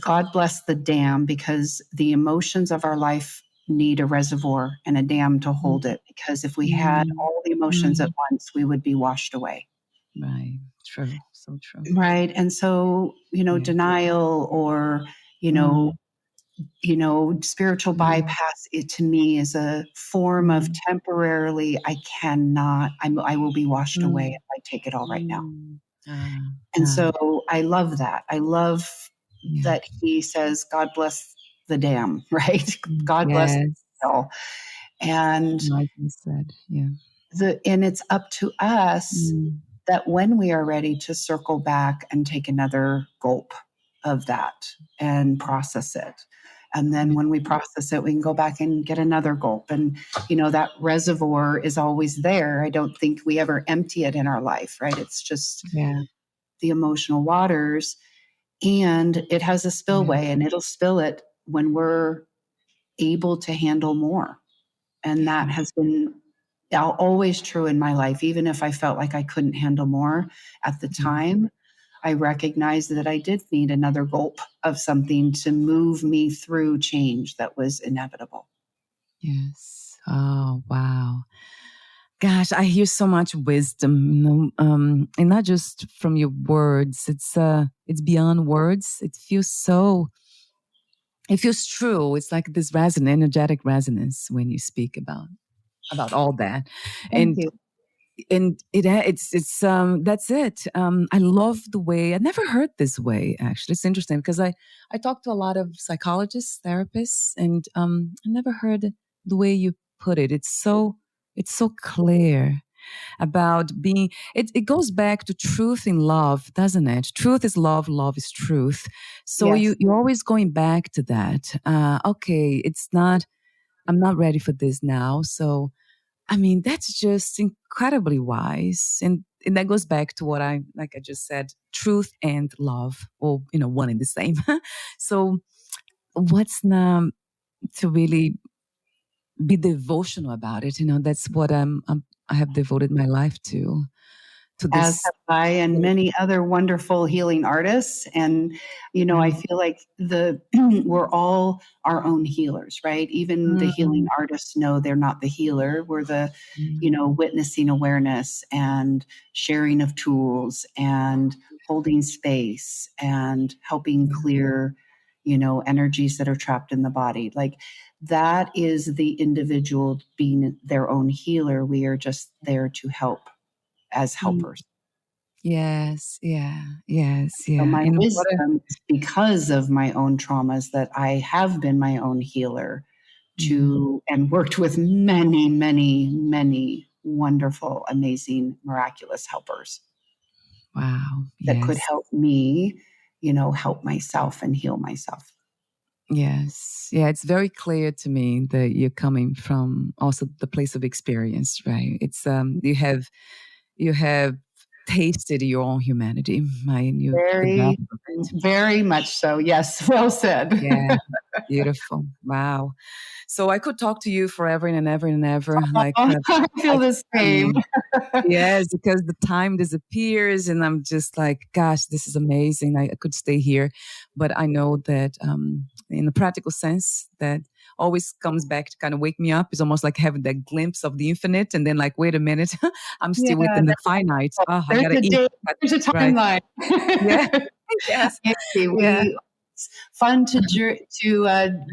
God bless the dam because the emotions of our life need a reservoir and a dam to mm, hold it. Because if we had mm, all the emotions at mm. once, we would be washed away. Right. True. So true. Right. And so, Yeah. denial or, you know, Mm, spiritual mm, bypass, it to me is a form of mm, temporarily, I will be washed away mm, if I take it all right now. mm. Ah, And ah, so I love that. I love yeah. that he says, God bless the dam, right? God bless the Yes. hill. And Nicely said. Yeah. it's up to us Mm, that when we are ready to circle back and take another gulp of that and process it. And then yeah. when we process it, we can go back and get another gulp. And, that reservoir is always there. I don't think we ever empty it in our life, right? It's just Yeah. the emotional waters. And it has a Yeah. spillway, and it'll spill it when we're able to handle more. And that Yeah. has been always true in my life. Even if I felt like I couldn't handle more at the Yeah. time, I recognized that I did need another gulp of something to move me through change that was inevitable. Yes. Oh, wow. Gosh, I hear so much wisdom, and not just from your words. It's beyond words. It feels true. It's like this energetic resonance when you speak about all that, Thank and you. it's that's it. I love the way I never heard this way. Actually, it's interesting because I talked to a lot of psychologists, therapists, and I never heard the way you put it. It's so clear about being. It goes back to truth in love, doesn't it? Truth is love, love is truth. So Yes. you're always going back to that. Okay, it's not. I'm not ready for this now. So I mean, that's just incredibly wise. And that goes back to what like I just said, truth and love, or, one and the same. So what's now to really be devotional about it? That's what I have devoted my life to As this. have I and many other wonderful healing artists. And, I Yeah. feel like we're all our own healers, right? Even the healing Mm, artists know they're not the healer. We're the, mm, witnessing awareness and sharing of tools and holding space and helping yeah. clear, energies that are trapped in the body. Like that is the individual being their own healer. We are just there to help as Mm. helpers. Yes, yeah, yes, So yeah. my And what a wisdom is because of my own traumas that I have been my own healer yeah. and worked with many, many, many wonderful, amazing, miraculous helpers Wow. that could Yes. help me, help myself and heal myself. Yes. Yeah, it's very clear to me that you're coming from also the place of experience, right? It's you have tasted your own humanity, right? And you developed Very, it. very much so. Yes, well said. Yeah. Beautiful. Wow. So I could talk to you forever and ever and ever. Like I I, feel the I same. mean, yes, because the time disappears, and I'm just like, gosh, this is amazing. I could stay here, but I know that in the practical sense, that always comes back to kind of wake me up. It's almost like having that glimpse of the infinite, and then like, wait a minute, I'm Yeah, still within the finite. Oh, I there's gotta a eat. date, there's a Right? timeline. Yeah. Yes. Andy, Yeah. it's fun to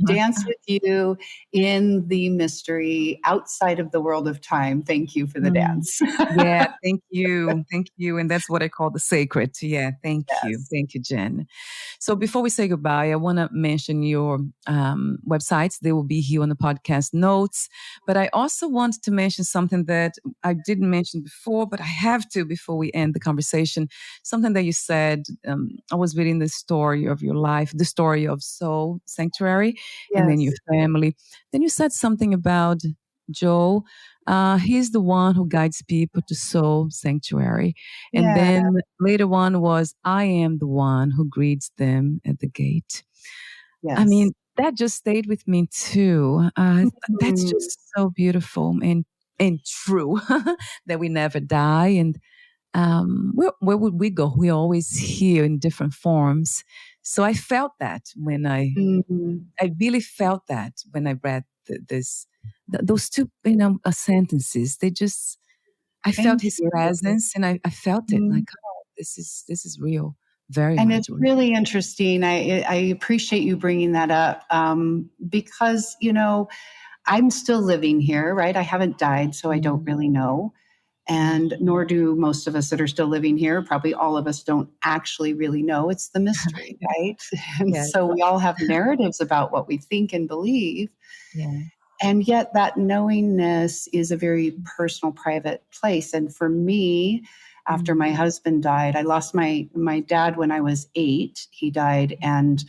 dance with you in the mystery outside of the world of time. Thank you for the Mm. dance. Yeah, thank you. Thank you. And that's what I call the sacred. Yeah, thank you. Yes. Thank you, Jen. So before we say goodbye, I want to mention your websites. They will be here on the podcast notes. But I also want to mention something that I didn't mention before, but I have to before we end the conversation. Something that you said. I was reading the story of your life, the story of Soul Sanctuary, and then your Yes. family. Then you said something about Joe. He's the one who guides people to Soul Sanctuary. And Yeah. then later one was, I am the one who greets them at the gate. I Yes. mean, that just stayed with me too. That's Mm, just so beautiful and true that we never die. And where would we go? We're always here in different forms. So I felt that when mm. I really felt that when I read those two, sentences. They just, I felt Thank his you. presence, and I felt it Mm. like, oh, this is real, very And it's much real. really interesting. I appreciate you bringing that up because, I'm still living here, right? I haven't died, so I don't Mm, really know. And nor do most of us that are still living here. Probably all of us don't actually really know. It's the mystery, right? And Yes. so we all have narratives about what we think and believe. Yeah. And yet that knowingness is a very personal, private place. And for me, after my husband died, I lost my dad when I was 8. He died, and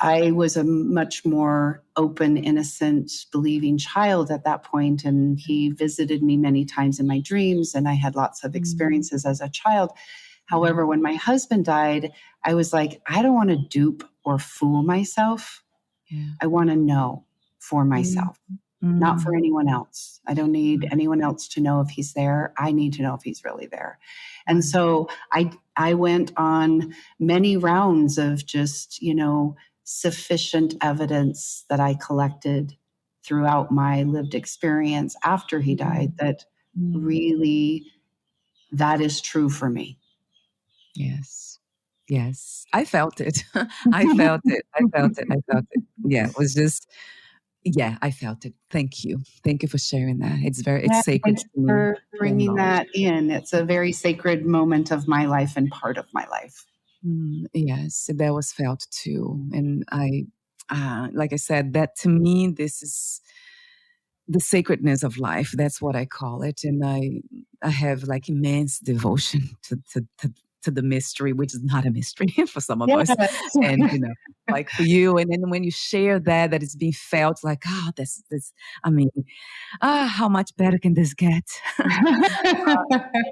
I was a much more open, innocent, believing child at that point. And he visited me many times in my dreams, and I had lots of experiences as a child. However, when my husband died, I was like, I don't want to dupe or fool myself. Yeah. I want to know for myself, not for Mm. anyone else. I don't need anyone else to know if he's there. I need to know if he's really there. And Wow. so I went on many rounds of just, sufficient evidence that I collected throughout my lived experience after he died that really that is true for me. Yes. Yes. I felt it. I felt it. I felt it. I felt it. Yeah. It was just, yeah, I felt it. Thank you. Thank you for sharing that. It's Yeah, sacred thanks to me. for That bringing knowledge. that in. It's a very sacred moment of my life and part of my life. Yes, that was felt too. And like I said, that to me, this is the sacredness of life. That's what I call it. And I have like immense devotion to the mystery, which is not a mystery for some of us. Yes. And, like for you, and then when you share that it's being felt like, this, I mean, how much better can this get?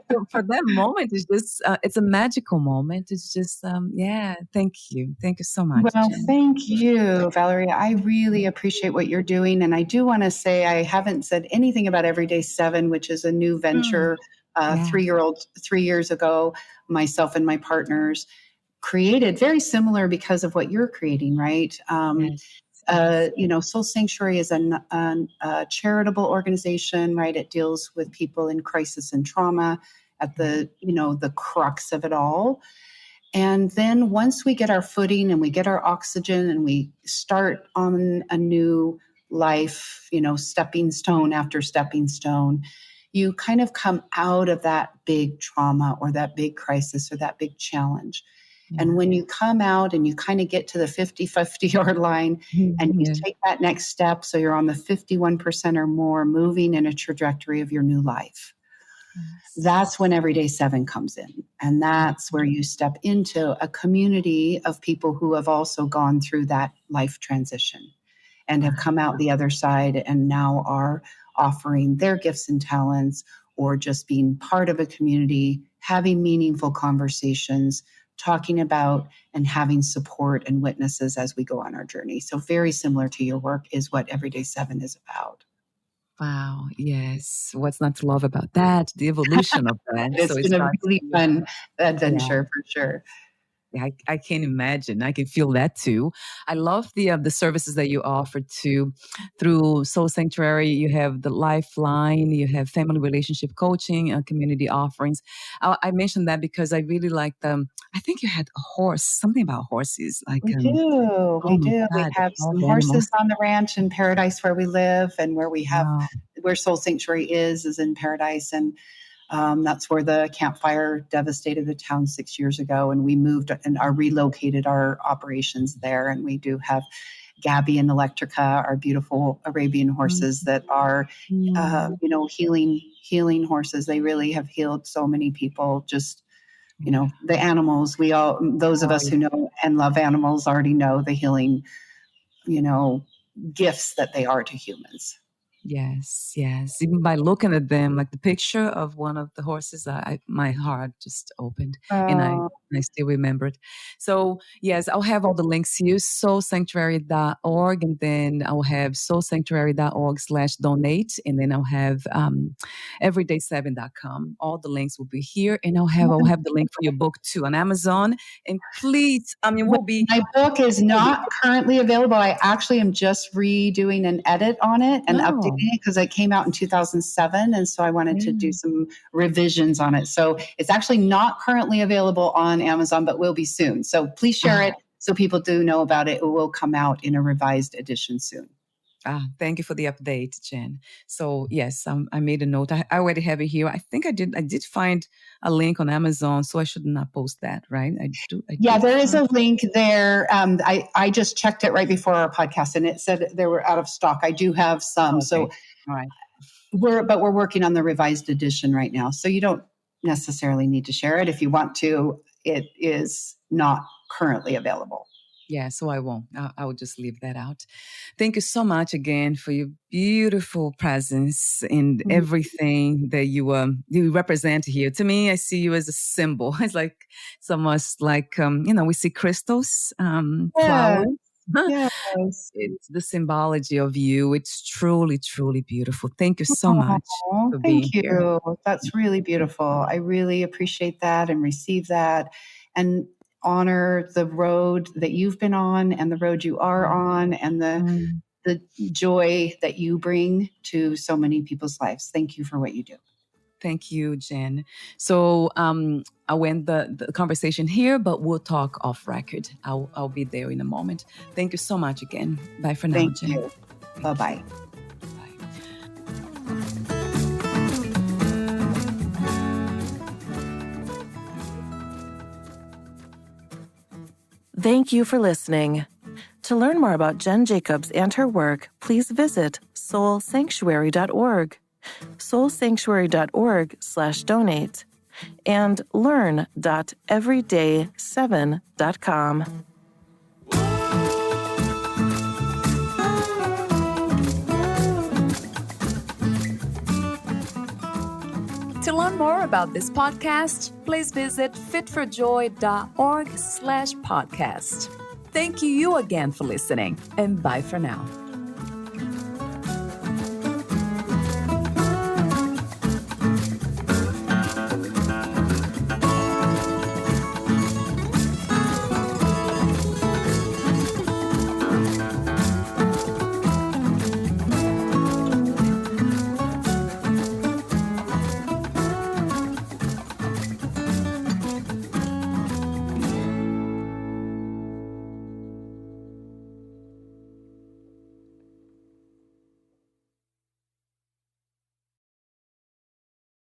So for that moment, it's just, it's a magical moment. It's just, yeah, thank you. Thank you so much, Well, Jen. thank you, Valerie. I really appreciate what you're doing. And I do want to say I haven't said anything about Everyday 7, which is a new Mm, venture. yeah, 3 years ago, myself and my partners created very similar because of what you're creating, right? yes, yes, Soul Sanctuary is a charitable organization, right? It deals with people in crisis and trauma at yeah, the crux of it all. And then once we get our footing and we get our oxygen and we start on a new life, stepping stone after stepping stone, you kind of come out of that big trauma or that big crisis or that big challenge. And yeah. when you come out and you kind of get to the 50-50 yard line and you Yeah, take that next step, so you're on the 51% or more moving in a trajectory of your new life, that's when Everyday 7 comes in. And that's where you step into a community of people who have also gone through that life transition and have come out the other side and now are offering their gifts and talents or just being part of a community, having meaningful conversations, talking about and having support and witnesses as we go on our journey. So very similar to your work is what Everyday 7 is about. wow, yes. What's not to love about that? The evolution of that. So It's it been a starts really here. fun Yeah. adventure for sure. I can imagine. I can feel that too. I love the services that you offer too. Through Soul Sanctuary, you have the Lifeline, you have family relationship coaching, community offerings. I mentioned that because I really liked them. I think you had a horse, something about horses. Like, We do. oh We my do. We God, have all some the animals. horses on the ranch in Paradise where we live, and Wow. where Soul Sanctuary is in Paradise. And that's where the Camp Fire devastated the town 6 years ago. And we moved and are relocated our operations there. And we do have Gabby and Electrica, our beautiful Arabian horses that are, Mm. healing horses. They really have healed so many people. Just Yeah. the animals, those of Oh, us who know and love animals already know the healing, you know, gifts that they are to humans. yes, yes. Even by looking at them, like the picture of one of the horses, my heart just opened, and Uh, I still remember it. So yes, I'll have all the links here, soulsanctuary.org, and then I'll have soulsanctuary.org/donate, and then I'll have everyday7.com. All the links will be here, and I'll have the link for your book too on Amazon. And please, I mean, Well, my book is we'll be not currently available. I actually am just redoing an edit on it and updating no. it because it came out in 2007. And so I wanted to do some revisions on it. So it's actually not currently available on Amazon, but will be soon. So please share Yeah. it so people do know about it. It will come out in a revised edition soon. Thank you for the update, Jen. So yes, I made a note. I already have it here. I think I did. I did find a link on Amazon, so I should not post that, right? I do. I Yeah, did there is find. a link there. I just checked it right before our podcast, and it said they were out of stock. I do have some, Okay. so All right. we're working on the revised edition right now. So you don't necessarily need to share it. If you want to, it is not currently available. Yeah, so I won't. I will just leave that out. Thank you so much again for your beautiful presence and everything that you represent here. To me, I see you as a symbol. It's like it's almost like we see crystals, Yeah. flowers. Yes. It's the symbology of you. It's truly, truly beautiful. Thank you so much Oh, for being thank here. you. That's really beautiful. I really appreciate that and receive that and honor the road that you've been on and the road you are on and Mm. the joy that you bring to so many people's lives. Thank you for what you do. Thank you, Jen. So I'll end the conversation here, but we'll talk off record. I'll be there in a moment. Thank you so much again. Bye for now, Thank Jen. you. Bye-bye. Bye. Thank you for listening. To learn more about Jen Jacobs and her work, please visit soulsanctuary.org, soulsanctuary.org/donate, and learn.everyday7.com. To learn more about this podcast, please visit fitforjoy.org/podcast. Thank you again for listening, and bye for now.